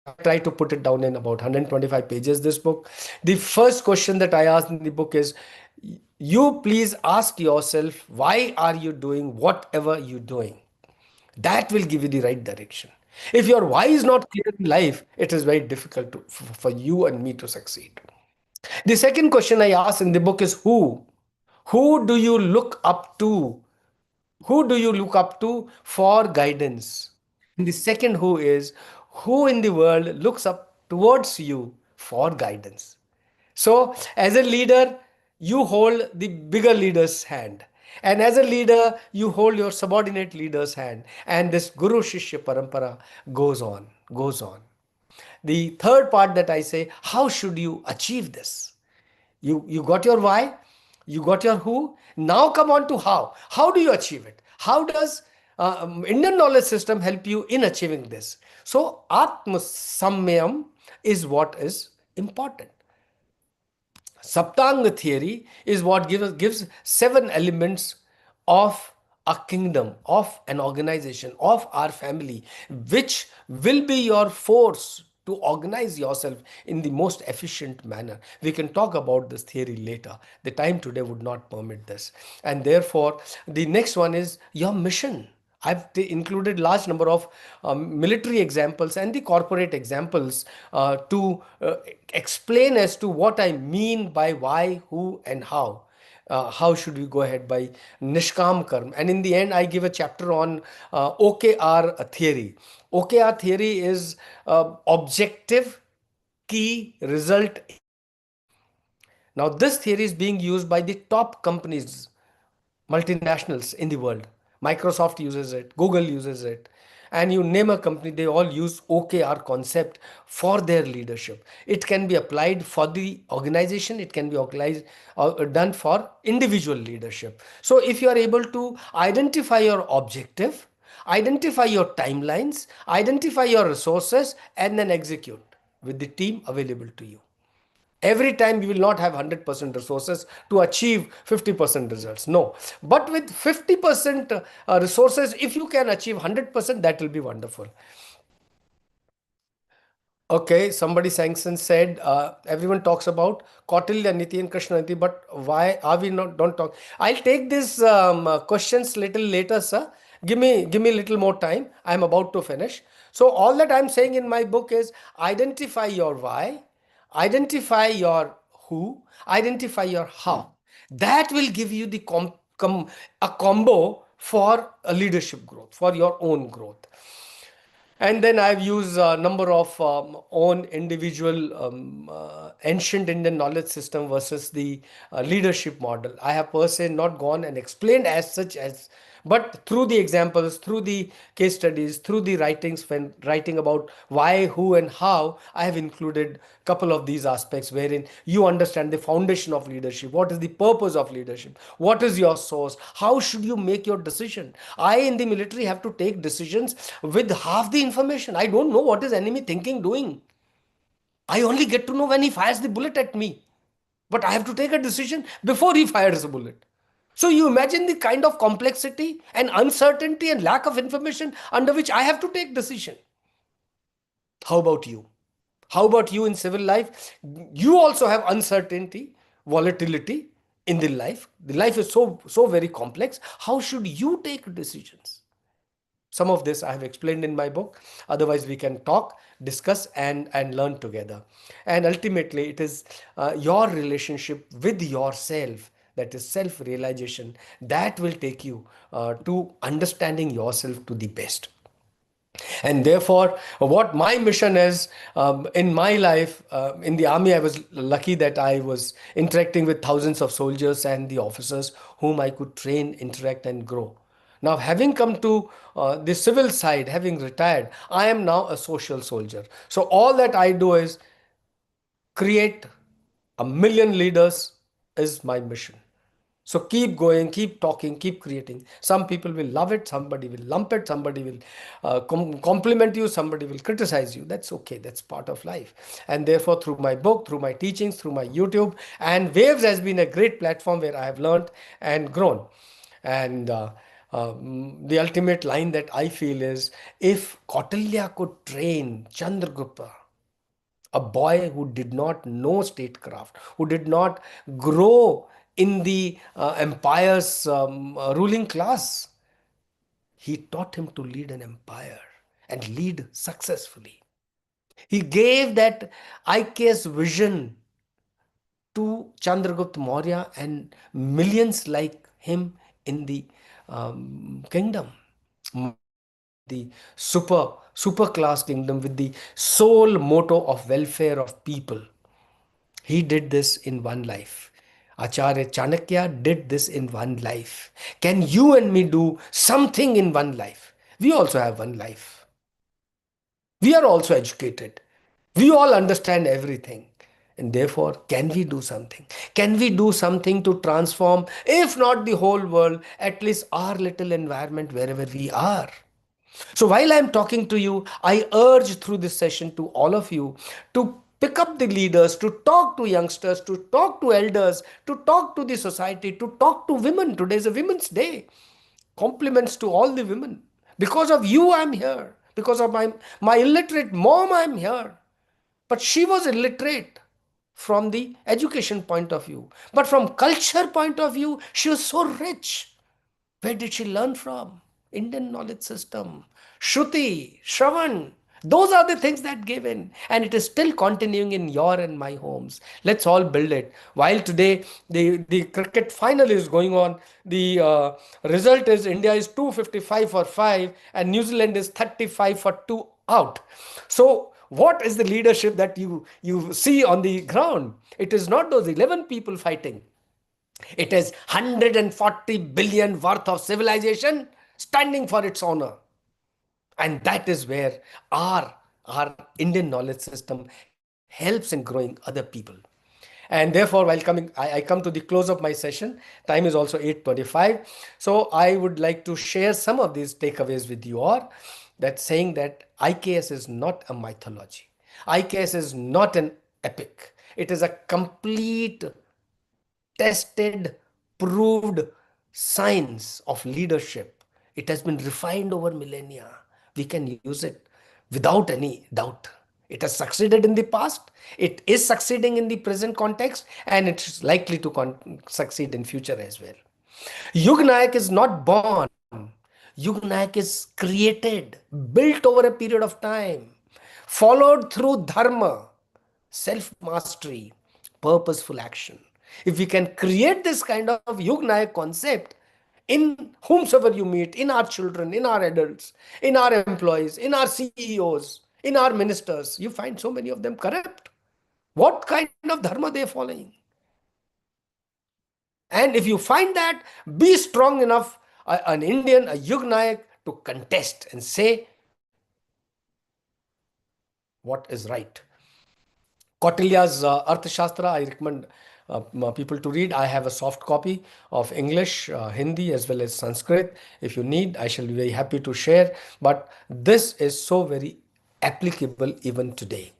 [SPEAKER 2] I try to put it down in about 125 pages, this book. The first question that I asked in the book is, you please ask yourself, why are you doing whatever you're doing? That will give you the right direction. If your why is not clear in life, it is very difficult for you and me to succeed. The second question I asked in the book is who? Who do you look up to? Who do you look up to for guidance? And the second who is, who in the world looks up towards you for guidance? So, as a leader, you hold the bigger leader's hand. And as a leader, you hold your subordinate leader's hand. And this Guru Shishya Parampara goes on, goes on. The third part that I say, how should you achieve this? You got your why, you got your who. Now come on to how. How do you achieve it? How does Indian knowledge system help you in achieving this? So Atma Samyam is what is important. Saptanga theory is what gives 7 elements of a kingdom, of an organization, of our family, which will be your force to organize yourself in the most efficient manner. We can talk about this theory later. The time today would not permit this. And therefore, the next one is your mission. I've included large number of military examples and the corporate examples to explain as to what I mean by why, who, and how. How should we go ahead by Nishkam Karm? And in the end, I give a chapter on OKR theory. OKR theory is objective, key, result. Now, this theory is being used by the top companies, multinationals in the world. Microsoft uses it, Google uses it, and you name a company, they all use OKR concept for their leadership. It can be applied for the organization, it can be done for individual leadership. So if you are able to identify your objective, identify your timelines, identify your resources, and then execute with the team available to you. Every time you will not have 100% resources to achieve 50% results. No. But with 50% resources, if you can achieve 100%, that will be wonderful. Okay, somebody sanctioned said everyone talks about Kautilya Niti and Krishna Niti, but why are we not don't talk? I'll take these questions little later, sir. Give me a little more time. I'm about to finish. So all that I'm saying in my book is identify your why, identify your who, identify your how. That will give you the a combo for a leadership growth, for your own growth. And then I've used a number of own individual ancient Indian knowledge system versus the leadership model. I have per se not gone and explained as such as, but through the examples, through the case studies, through the writings, when writing about why, who, and how, I have included a couple of these aspects wherein you understand the foundation of leadership. What is the purpose of leadership? What is your source? How should you make your decision? I in the military have to take decisions with half the information. I don't know what is enemy thinking, doing. I only get to know when he fires the bullet at me. But I have to take a decision before he fires a bullet. So you imagine the kind of complexity and uncertainty and lack of information under which I have to take decision. How about you? How about you in civil life? You also have uncertainty, volatility in the life. The life is so very complex. How should you take decisions? Some of this I have explained in my book. Otherwise, we can talk, discuss, and learn together. And ultimately, it is your relationship with yourself, that is self-realization, that will take you to understanding yourself to the best. And therefore, what my mission is, in my life, in the army, I was lucky that I was interacting with thousands of soldiers and the officers whom I could train, interact, and grow. Now, having come to the civil side, having retired, I am now a social soldier. So all that I do is create a million leaders is my mission. So keep going, keep talking, keep creating. Some people will love it, somebody will lump it, somebody will compliment you, somebody will criticize you. That's okay, that's part of life. And therefore, through my book, through my teachings, through my YouTube, and Waves has been a great platform where I have learned and grown. And the ultimate line that I feel is, if Kautilya could train Chandragupta, a boy who did not know statecraft, who did not grow in the empire's ruling class, he taught him to lead an empire and lead successfully. He gave that IKS vision to Chandragupta Maurya and millions like him in the kingdom, the super class kingdom, with the sole motto of welfare of people. He did this in one life. Acharya Chanakya did this in one life. Can you and me do something in one life? We also have one life. We are also educated. We all understand everything. And therefore, can we do something? Can we do something to transform, if not the whole world, at least our little environment wherever we are? So while I'm talking to you, I urge through this session to all of you to pick up the leaders, to talk to youngsters, to talk to elders, to talk to the society, to talk to women. Today is a Women's Day. Compliments to all the women. Because of you, I'm here. Because of my illiterate mom, I'm here. But she was illiterate from the education point of view. But from culture point of view, she was so rich. Where did she learn from? Indian knowledge system. Shruti, Shravan. Those are the things that gave in. And it is still continuing in your and my homes. Let's all build it. While today the cricket final is going on, the result is India is 255 for 5 and New Zealand is 35 for 2 out. So what is the leadership that you see on the ground? It is not those 11 people fighting. It is 140 billion worth of civilization standing for its honor. And that is where our Indian knowledge system helps in growing other people. And therefore, while I come to the close of my session. Time is also 8:25. So I would like to share some of these takeaways with you all. That saying that IKS is not a mythology. IKS is not an epic. It is a complete, tested, proved science of leadership. It has been refined over millennia. We can use it without any doubt. It has succeeded in the past, it is succeeding in the present context, and it's likely to succeed in future as well. Yugnayak is not born. Yugnayak is created, built over a period of time, followed through dharma, self mastery, purposeful action. If we can create this kind of Yugnayak concept in whomsoever you meet, in our children, in our adults, in our employees, in our CEOs, in our ministers, you find so many of them corrupt. What kind of dharma they are following? And if you find that, be strong enough, an Indian, a Yugnayak, to contest and say what is right. Kautilya's Arthashastra, I recommend people to read. I have a soft copy of English, Hindi, as well as Sanskrit. If you need, I shall be very happy to share. But this is so very applicable even today.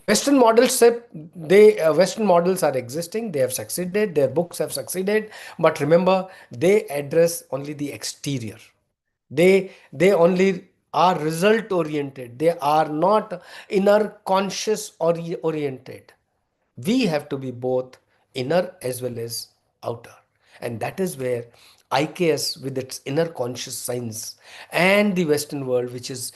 [SPEAKER 2] Western models, Western models are existing. They have succeeded. Their books have succeeded. But remember, they address only the exterior. They only are result oriented. They are not inner conscious oriented. We have to be both inner as well as outer. And that is where IKS, with its inner conscious science, and the Western world, which is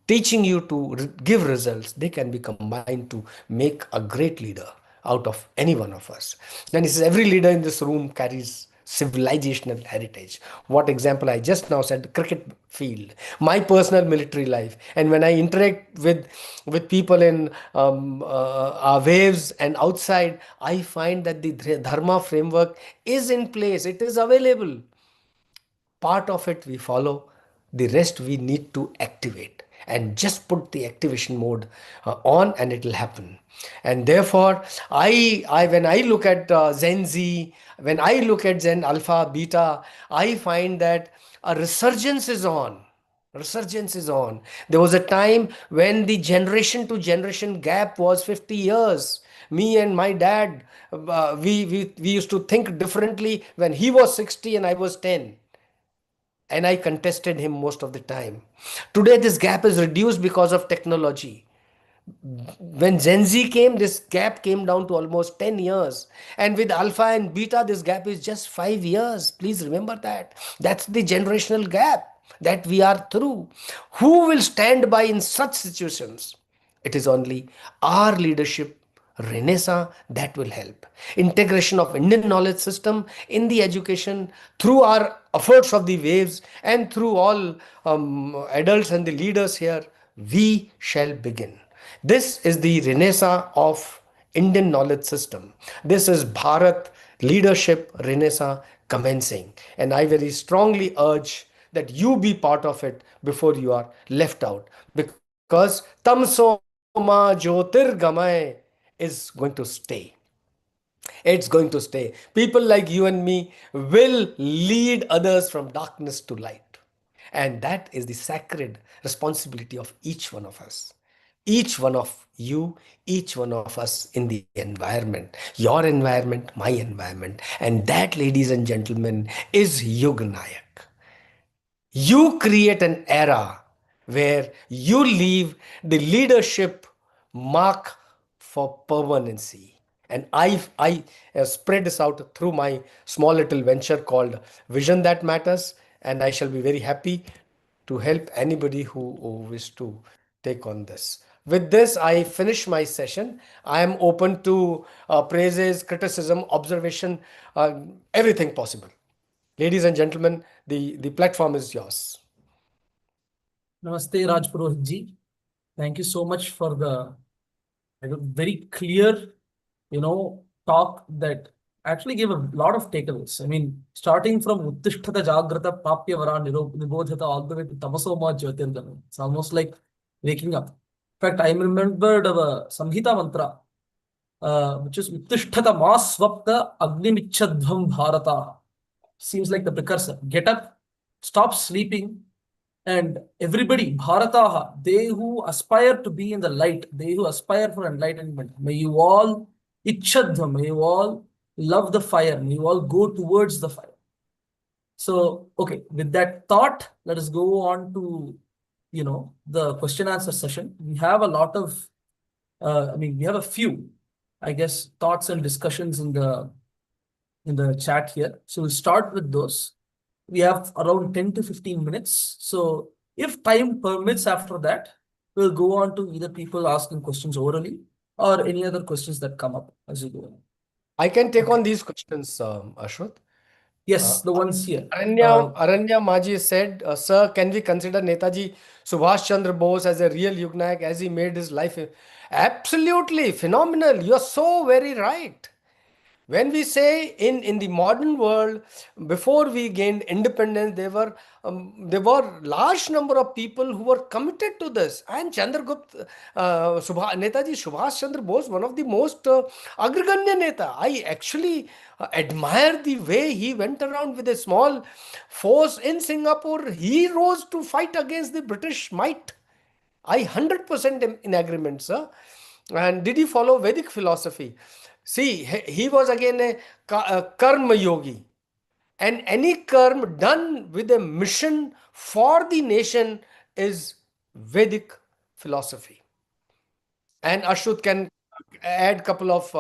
[SPEAKER 2] teaching you to give results, they can be combined to make a great leader out of any one of us. Then he says every leader in this room carries civilizational heritage. What example I just now said, the cricket field, my personal military life, and when I interact with people in our waves and outside, I find that the dharma framework is in place, it is available. Part of it we follow, the rest we need to activate, and just put the activation mode on and it will happen. And therefore I when I look at Zen Z, when I look at Zen Alpha Beta, I find that a resurgence is on. Resurgence is on. There was a time when the generation to generation gap was 50 years. Me and my dad, we used to think differently when he was 60 and I was 10, and I contested him most of the time. Today, this gap is reduced because of technology. When Gen Z came, this gap came down to almost 10 years. And with Alpha and Beta, this gap is just 5 years. Please remember that. That's the generational gap that we are through. Who will stand by in such situations? It is only our leadership renaissance that will help. Integration of Indian knowledge system in the education through our efforts of the waves and through all adults and the leaders here, we shall begin. This is the renaissance of Indian knowledge system. This is Bharat leadership renaissance commencing. And I very strongly urge that you be part of it before you are left out. Because tamso ma jyotirgamay is going to stay. It's going to stay. People like you and me will lead others from darkness to light. And that is the sacred responsibility of each one of us. Each one of you, each one of us in the environment, your environment, my environment. And that, ladies and gentlemen, is Yugnayak. You create an era where you leave the leadership mark for permanency. And I spread this out through my small little venture called Vision That Matters. And I shall be very happy to help anybody who wishes to take on this. With this, I finish my session. I am open to praises, criticism, observation, everything possible. Ladies and gentlemen, the platform is yours.
[SPEAKER 1] Namaste, Rajpurohit ji. Thank you so much for the very clear, talk that actually gave a lot of takeaways. I mean, starting from Uttishtata Jagrata Papya Vara Nibodhata all the way to Tamasoma Jyotirgam. It's almost like waking up. In fact, I remembered of a Samhita mantra, which is Uttishtata Maswapta Agnimichadvam Bharata. Seems like the precursor. Get up, stop sleeping, and everybody, Bharataha, they who aspire to be in the light, they who aspire for enlightenment, may you all Ichadham, may you all love the fire, may you all go towards the fire. So, okay, with that thought, let us go on to, the question answer session. We have a lot of, we have a few, I guess, thoughts and discussions in the chat here. So we'll start with those. We have around 10 to 15 minutes. So if time permits after that, we'll go on to either people asking questions orally or any other questions that come up as we go on.
[SPEAKER 2] I can take on these questions, Ashwath.
[SPEAKER 1] Yes, the ones here.
[SPEAKER 2] Aranya Maji said, Sir, can we consider Netaji Subhash Chandra Bose as a real Yugnayak as he made his life? Absolutely phenomenal. You're so very right. When we say in the modern world, before we gained independence, there were large number of people who were committed to this. And Chandragupta, Netaji Subhash Chandra Bose, one of the most agraganya neta. I actually admire the way he went around with a small force in Singapore. He rose to fight against the British might. I 100% am in agreement, sir. And did he follow Vedic philosophy? See, he was again a karma yogi. And any karma done with a mission for the nation is Vedic philosophy. And Ashut can add couple of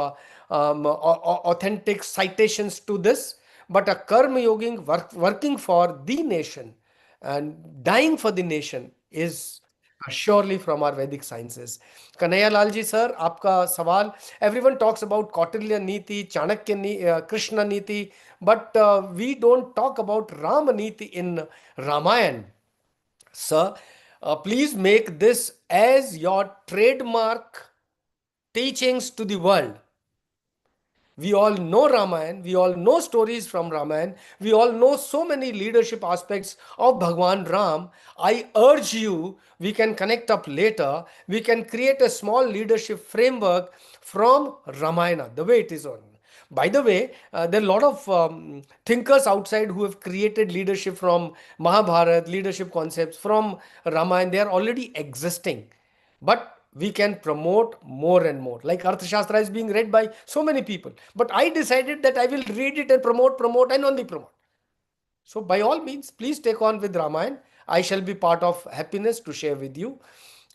[SPEAKER 2] authentic citations to this. But a karma yogi working for the nation and dying for the nation is Surely from our Vedic sciences. Kanhaiya Lalji sir, आपका सवाल. Everyone talks about Kautilya Niti, Chanakya Krishna Niti, but we don't talk about Rama Niti in Ramayana. Sir, please make this as your trademark teachings to the world. We all know Ramayana, we all know stories from Ramayana, we all know so many leadership aspects of Bhagwan Ram. I urge you, we can connect up later, we can create a small leadership framework from Ramayana, the way it is on. By the way, there are a lot of thinkers outside who have created leadership from Mahabharata, leadership concepts from Ramayana, they are already existing. But we can promote more and more. Like Arthashastra is being read by so many people. But I decided that I will read it and promote, and only promote. So by all means, please take on with Ramayana. I shall be part of happiness to share with you.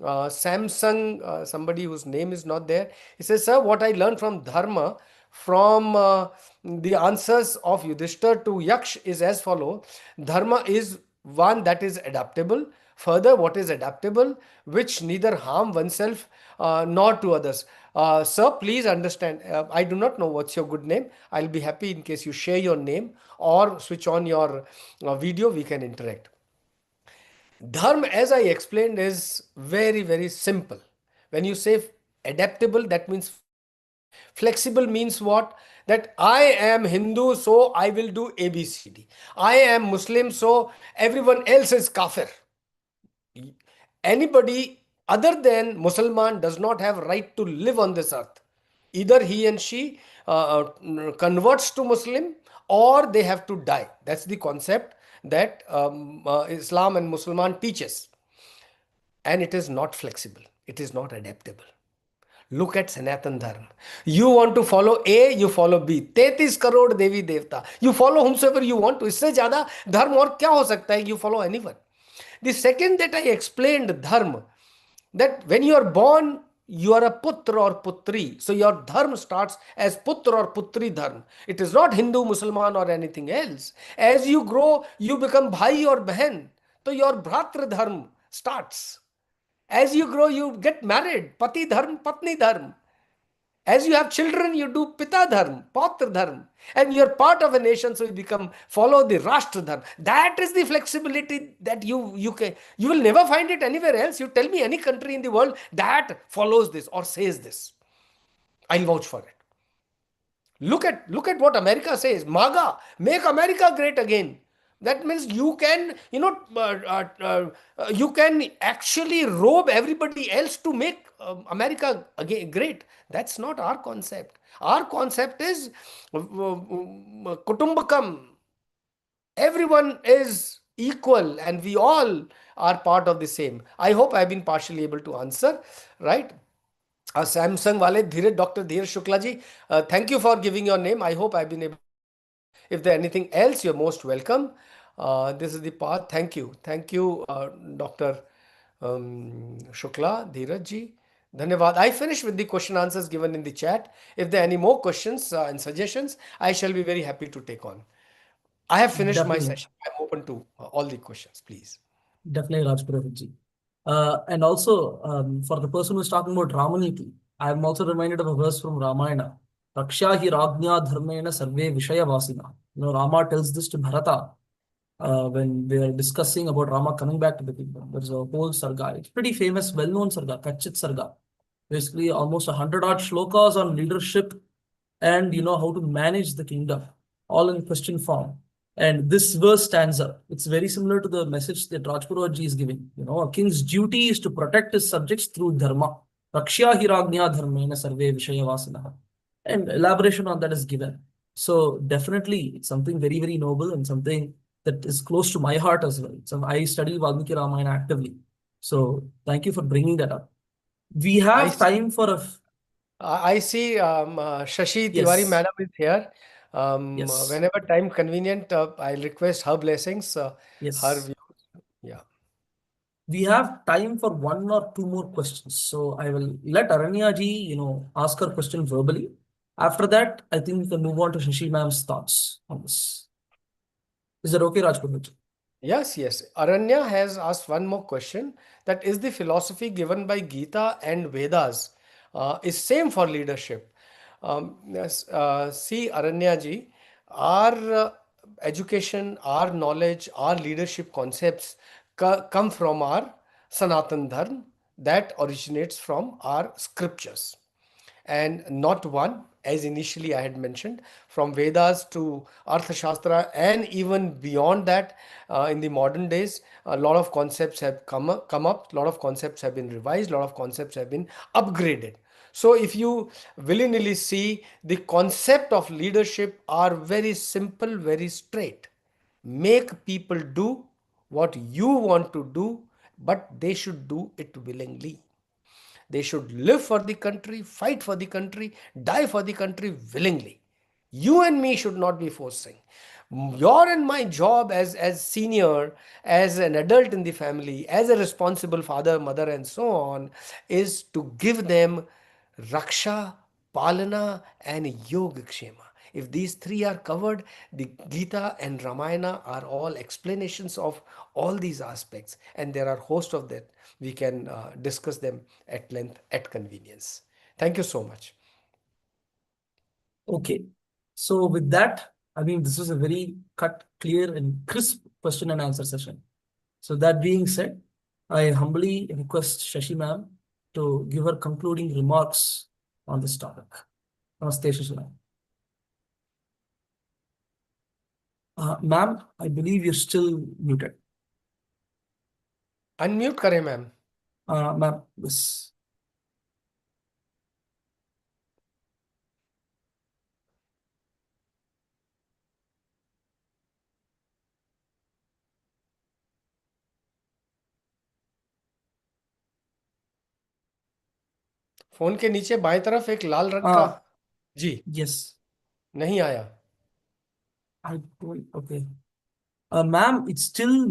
[SPEAKER 2] Samsung, somebody whose name is not there, he says, sir, what I learned from Dharma, from the answers of Yudhishthir to Yaksh is as follow. Dharma is one that is adaptable. Further, what is adaptable, which neither harm oneself nor to others. Sir, please understand, I do not know what's your good name. I'll be happy in case you share your name or switch on your video, we can interact. Dharma, as I explained, is very, very simple. When you say adaptable, that means flexible. Flexible means what? That I am Hindu, so I will do ABCD. I am Muslim, so everyone else is kafir. Anybody other than Muslim does not have right to live on this earth. Either he and she converts to Muslim or they have to die. That's the concept that Islam and Muslim teaches. And it is not flexible. It is not adaptable. Look at Sanatan Dharma. You want to follow A, you follow B. 33 crore Devi Devta. You follow whomsoever you want to. इससे ज़्यादा धर्म और क्या हो सकता है? You follow anyone. The second that I explained dharma, that when you are born, you are a putra or putri. So your dharma starts as putra or putri dharma. It is not Hindu, Musliman or anything else. As you grow, you become bhai or behan. So your bhratra dharma starts. As you grow, you get married. Pati dharma, patni dharma. As you have children, you do pita dharma, patra dharma, and you're part of a nation, so you follow the rashtra dharma. That is the flexibility that you will never find it anywhere else. You tell me any country in the world that follows this or says this, I'll vouch for it. Look at what America says. MAGA, make America great again. That means you can, you can actually robe everybody else to make America again great. That's not our concept. Our concept is kutumbakam. Everyone is equal and we all are part of the same. I hope I've been partially able to answer, right? Samsung wale Dr. Dhir Shukla ji, thank you for giving your name. I hope I've been able to answer. If there's anything else, you're most welcome. This is the path. Thank you. Thank you, Dr. Shukla, Dheeraj ji. Dhanyavad. I finished with the question answers given in the chat. If there are any more questions and suggestions, I shall be very happy to take on. I have finished my session. I'm open to all the questions, please.
[SPEAKER 1] Definitely, Rajpurohit ji. And also, for the person who's talking about Ramaniti, I am also reminded of a verse from Ramayana. Raksha hi ragnya dharmena sarve vishaya vasina. Rama tells this to Bharata when they are discussing about Rama coming back to the kingdom. There's a whole sarga. It's pretty famous, well-known sarga, Kachit sarga. Basically, almost 100-odd shlokas on leadership and how to manage the kingdom, all in question form. And this verse stands up. It's very similar to the message that Rajpurohit ji is giving. A king's duty is to protect his subjects through dharma. Rakshya hiragnya dharmena sarve vishaya vasanaha. And elaboration on that is given. So definitely it's something very, very noble and something that is close to my heart as well. So I study Valmiki Ramayana actively. So thank you for bringing that up. We have time for a...
[SPEAKER 2] I see Shashi Tiwari madam is here. Whenever time convenient, I'll request her blessings, her views. Yeah.
[SPEAKER 1] We have time for one or two more questions. So I will let Aranya ji, ask her question verbally. After that, I think we can move on to Shashi ma'am's thoughts on this. Is that okay, Rajpurohit?
[SPEAKER 2] Yes, yes. Aranya has asked one more question, that is the philosophy given by Gita and Vedas is same for leadership. Yes, see, Aranya ji, our education, our knowledge, our leadership concepts come from our Sanatan Dharma that originates from our scriptures, and not one, as initially I had mentioned, from Vedas to Arthashastra, and even beyond that, in the modern days, a lot of concepts have come up, a lot of concepts have been revised, a lot of concepts have been upgraded. So if you willy-nilly see, the concept of leadership are very simple, very straight. Make people do what you want to do, but they should do it willingly. They should live for the country, fight for the country, die for the country willingly. You and me should not be forcing. Your and my job as senior, as an adult in the family, as a responsible father, mother, and so on, is to give them Raksha, Palana, and Yogakshema. If these three are covered, the Gita and Ramayana are all explanations of all these aspects, and there are host of that. We can discuss them at length at convenience. Thank you so much.
[SPEAKER 1] Okay. So with that, I mean, this was a very cut, clear, and crisp question and answer session. So that being said, I humbly request Shashi ma'am to give her concluding remarks on this topic. Namaste, Shashi ma'am. Ma'am, I believe you're still muted.
[SPEAKER 2] Unmute करें ma'am.
[SPEAKER 1] Ma'am, yes.
[SPEAKER 2] Phone के नीचे बाएं तरफ एक लाल रंग का. जी.
[SPEAKER 1] Yes.
[SPEAKER 2] नहीं आया.
[SPEAKER 1] I don't, okay. Ma'am, it's still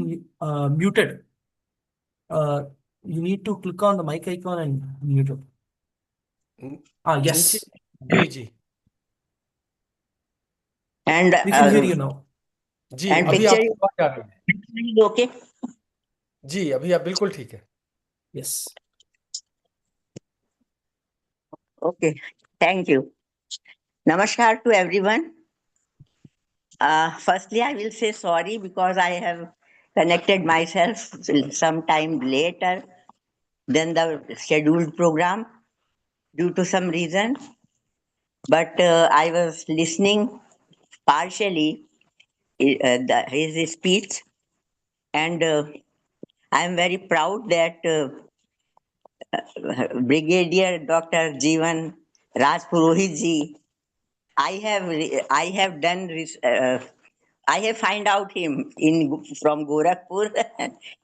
[SPEAKER 1] muted. You need to click on the mic icon and mute it.
[SPEAKER 2] नीचे.
[SPEAKER 1] Yes.
[SPEAKER 2] Ji ji.
[SPEAKER 3] And
[SPEAKER 1] We can hear you now.
[SPEAKER 2] Ji
[SPEAKER 3] and
[SPEAKER 2] अभी
[SPEAKER 3] picture
[SPEAKER 2] आपकी आवाज आ रही है.
[SPEAKER 3] is okay.
[SPEAKER 2] जी अभी आप बिल्कुल ठीक है.
[SPEAKER 1] Yes.
[SPEAKER 3] Okay. Thank you. Namaskar to everyone. Firstly, I will say sorry because I have connected myself some time later than the scheduled program due to some reason. But I was listening partially his speech, and I am very proud that Brigadier Dr. Jeewan Rajpurohit ji, I have done I have find out him in from Gorakhpur,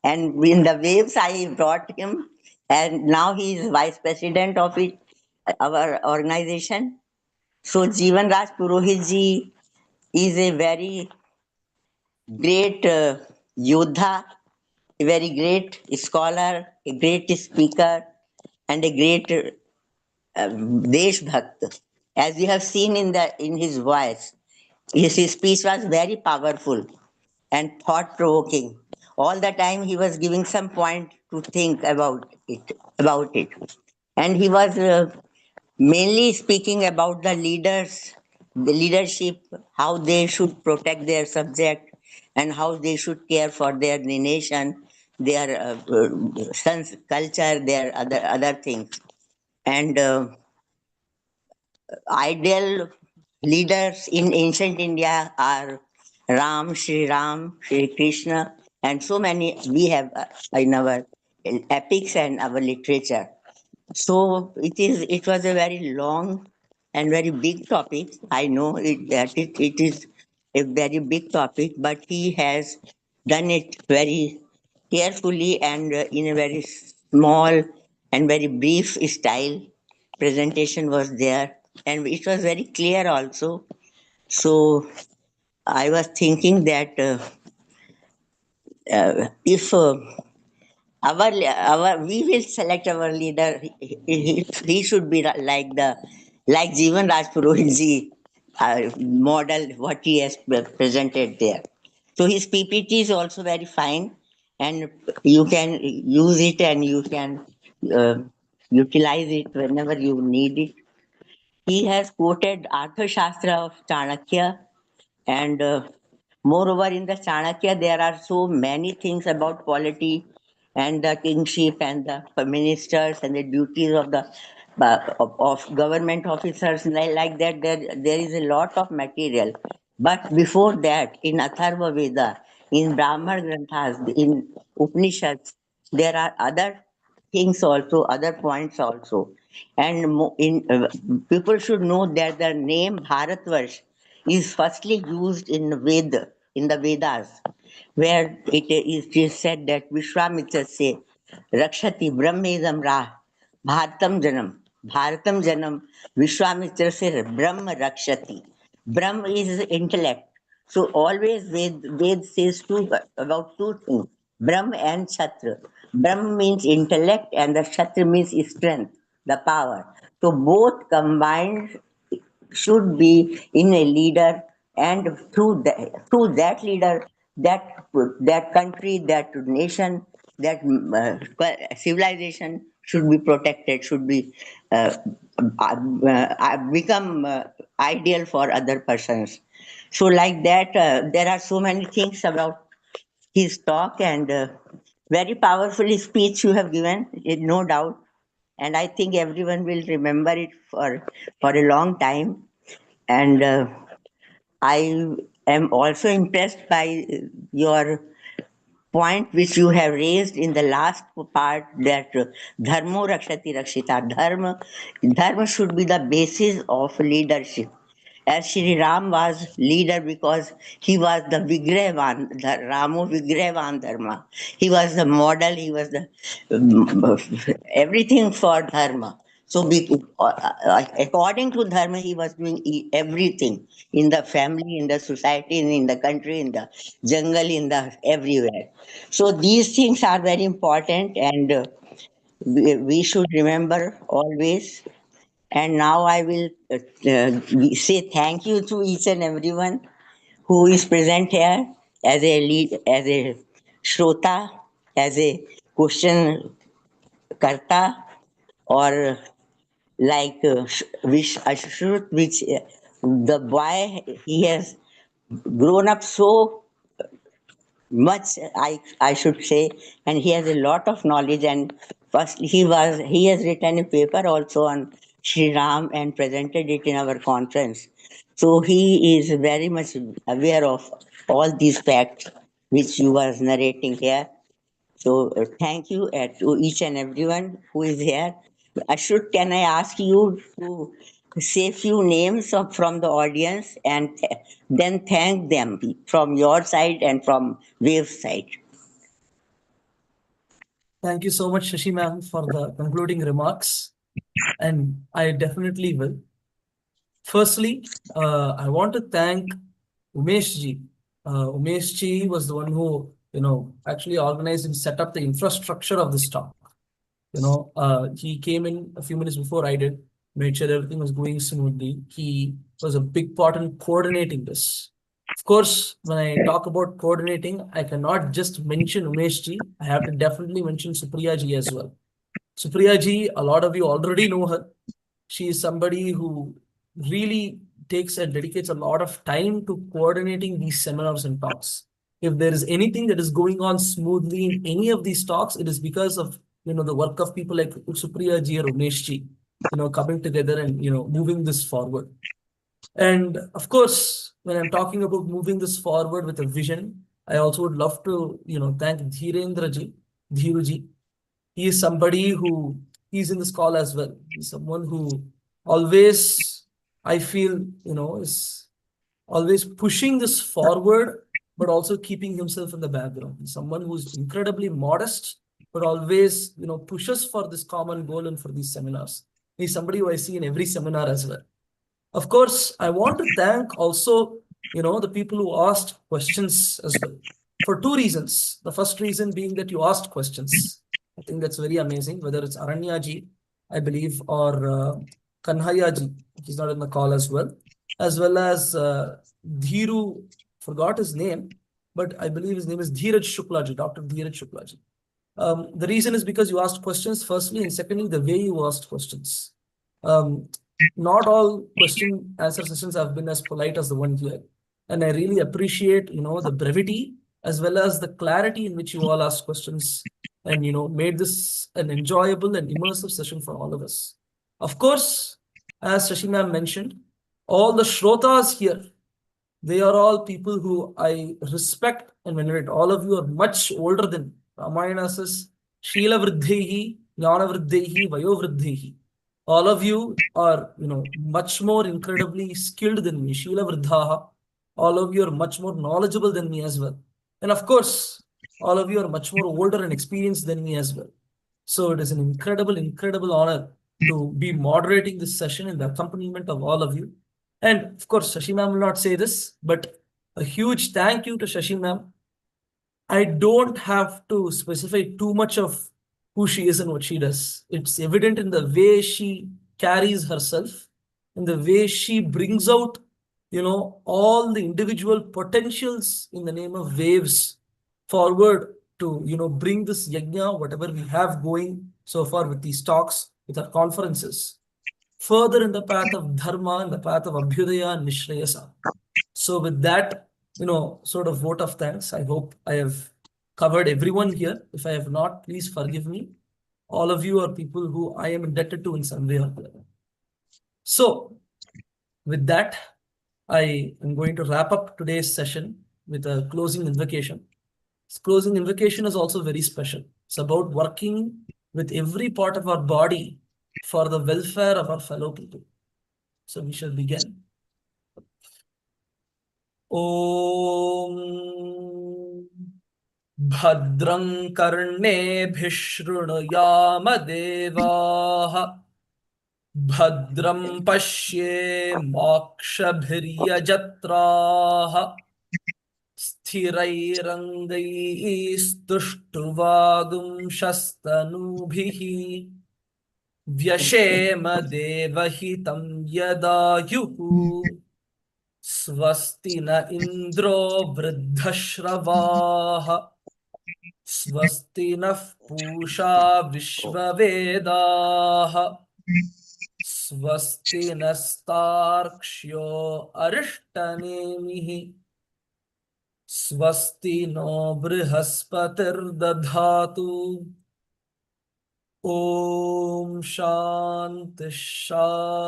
[SPEAKER 3] and in the waves I brought him, and now he is vice president of it, our organization. So Jeevan Raj Purohit ji is a very great yodha, a very great scholar, a great speaker, and a great Desh Bhakt. As you have seen in his voice, his speech was very powerful and thought provoking. All the time he was giving some point to think about it. And he was mainly speaking about the leaders, the leadership, how they should protect their subject, and how they should care for their nation, their son's culture, their other things. And ideal leaders in ancient India are Ram, Sri Krishna, and so many we have in our epics and our literature. So it was a very long and very big topic. I know it is a very big topic, but he has done it very carefully and in a very small and very brief style. Presentation was there, and it was very clear also. So I was thinking that if our we will select our leader. He should be like Jeevan Rajpurohit ji model what he has presented there. So his PPT is also very fine, and you can use it and you can uh, utilize it whenever you need it. He has quoted Arthashastra of Chanakya, and moreover, in the Chanakya, there are so many things about polity and the kingship and the ministers and the duties of the of government officers like that. There is a lot of material. But before that, in Atharva Veda, in Brahman Granthas, in Upanishads, there are other things also, other points also. And people should know that the name Bharatvarsh is firstly used in Veda, in the Vedas, where it is said that Vishwamitra say, Rakshati Brahmedam Ra, Bharatam Janam. Bharatam Janam, Vishwamitra say, Brahma Rakshati. Brahma is intellect. So always Ved says about two things, Brahm and Kshatriya. Brahm means intellect and the Kshatriya means strength, the power. So both combined should be in a leader, and through that leader, that country, that nation, that civilization should be protected, should be become ideal for other persons. So like that, there are so many things about his talk, and very powerful speech you have given, no doubt. And I think everyone will remember it for a long time. And I am also impressed by your point which you have raised in the last part, that dharmo rakshati rakshita. Dharma should be the basis of leadership. As Shri Ram was leader because he was the Vigrahavan, the Ramo Vigrahavan Dharma. He was the model, he was the everything for Dharma. So, according to Dharma, he was doing everything in the family, in the society, in the country, in the jungle, in the everywhere. So, these things are very important, and we should remember always. And now I will say thank you to each and everyone who is present here as a lead, as a Shrota, as a question karta, or like Vish Ashrut, which the boy, he has grown up so much, I should say, and he has a lot of knowledge. And first he has written a paper also on Sri Ram and presented it in our conference. So he is very much aware of all these facts which you was narrating here. So thank you to each and everyone who is here. Ashut, can I ask you to say few names from the audience, and then thank them from your side and from Wave side?
[SPEAKER 1] Thank you so much, Shashi ma'am, for the concluding remarks. And I definitely will. Firstly, I want to thank Umesh ji. Umesh ji was the one who, actually organized and set up the infrastructure of this talk. He came in a few minutes before I did, made sure everything was going smoothly. He was a big part in coordinating this. Of course, when I talk about coordinating, I cannot just mention Umesh ji. I have to definitely mention Supriya ji as well. Supriya ji, a lot of you already know her. She is somebody who really takes and dedicates a lot of time to coordinating these seminars and talks. If there is anything that is going on smoothly in any of these talks, it is because of the work of people like Supriya ji or Umesh ji, coming together and moving this forward. And of course, when I'm talking about moving this forward with a vision, I also would love to thank Dhirendra ji, Dhiru ji. He is somebody who he's in this call as well. He's someone who always, I feel, is always pushing this forward, but also keeping himself in the background. He's someone who's incredibly modest, but always, pushes for this common goal and for these seminars. He's somebody who I see in every seminar as well. Of course, I want to thank also, the people who asked questions as well, for two reasons. The first reason being that you asked questions. I think that's very amazing, whether it's Aranya ji, I believe, or Kanhaya ji, he's not in the call as well as Dhiru, forgot his name, but I believe his name is Dheeraj Shuklaji, Dr. Dheeraj Shuklaji. The reason is because you asked questions, firstly, and secondly, the way you asked questions. Not all question answer sessions have been as polite as the one here. And I really appreciate, the brevity as well as the clarity in which you all asked questions and, made this an enjoyable and immersive session for all of us. Of course, as Shashi ma'am mentioned, all the shrotas here, they are all people who I respect and venerate. All of you are much older than me. Ramayana says, Sheela Vriddhehi, Jnana Vriddhehi, Vayo Vriddhehi. All of you are, much more incredibly skilled than me. Sheela Vriddhaha. All of you are much more knowledgeable than me as well. And of course, all of you are much more older and experienced than me as well. So it is an incredible, incredible honor to be moderating this session in the accompaniment of all of you. And of course, Shashi ma'am will not say this, but a huge thank you to Shashi ma'am. I don't have to specify too much of who she is and what she does. It's evident in the way she carries herself, in the way she brings out, all the individual potentials in the name of waves forward to, bring this yajna, whatever we have going so far with these talks, with our conferences, further in the path of dharma, in the path of abhyudaya and nishrayasa. So with that, sort of vote of thanks, I hope I have covered everyone here. If I have not, please forgive me. All of you are people who I am indebted to in some way or other. So with that, I am going to wrap up today's session with a closing invocation. This closing invocation is also very special. It's about working with every part of our body for the welfare of our fellow people. So we shall begin. Om Bhadram Karneभिः शृणुयाम देवाः भद्रं पश्येमाक्षभिर्यजत्राः स्थिरैरङ्गैस्तुष्टुवागुंशस्तनूभिः व्यशेम देवहितं यदायुः स्वस्ति न इन्द्रो वृद्धश्रवाः स्वस्ति नः पूषा विश्ववेदाः स्वस्ति नस्तार्क्ष्यो अरिष्टनेमिः स्वस्ति no बृहस्पतिर्दधातु ॐ शान्ति शान्ति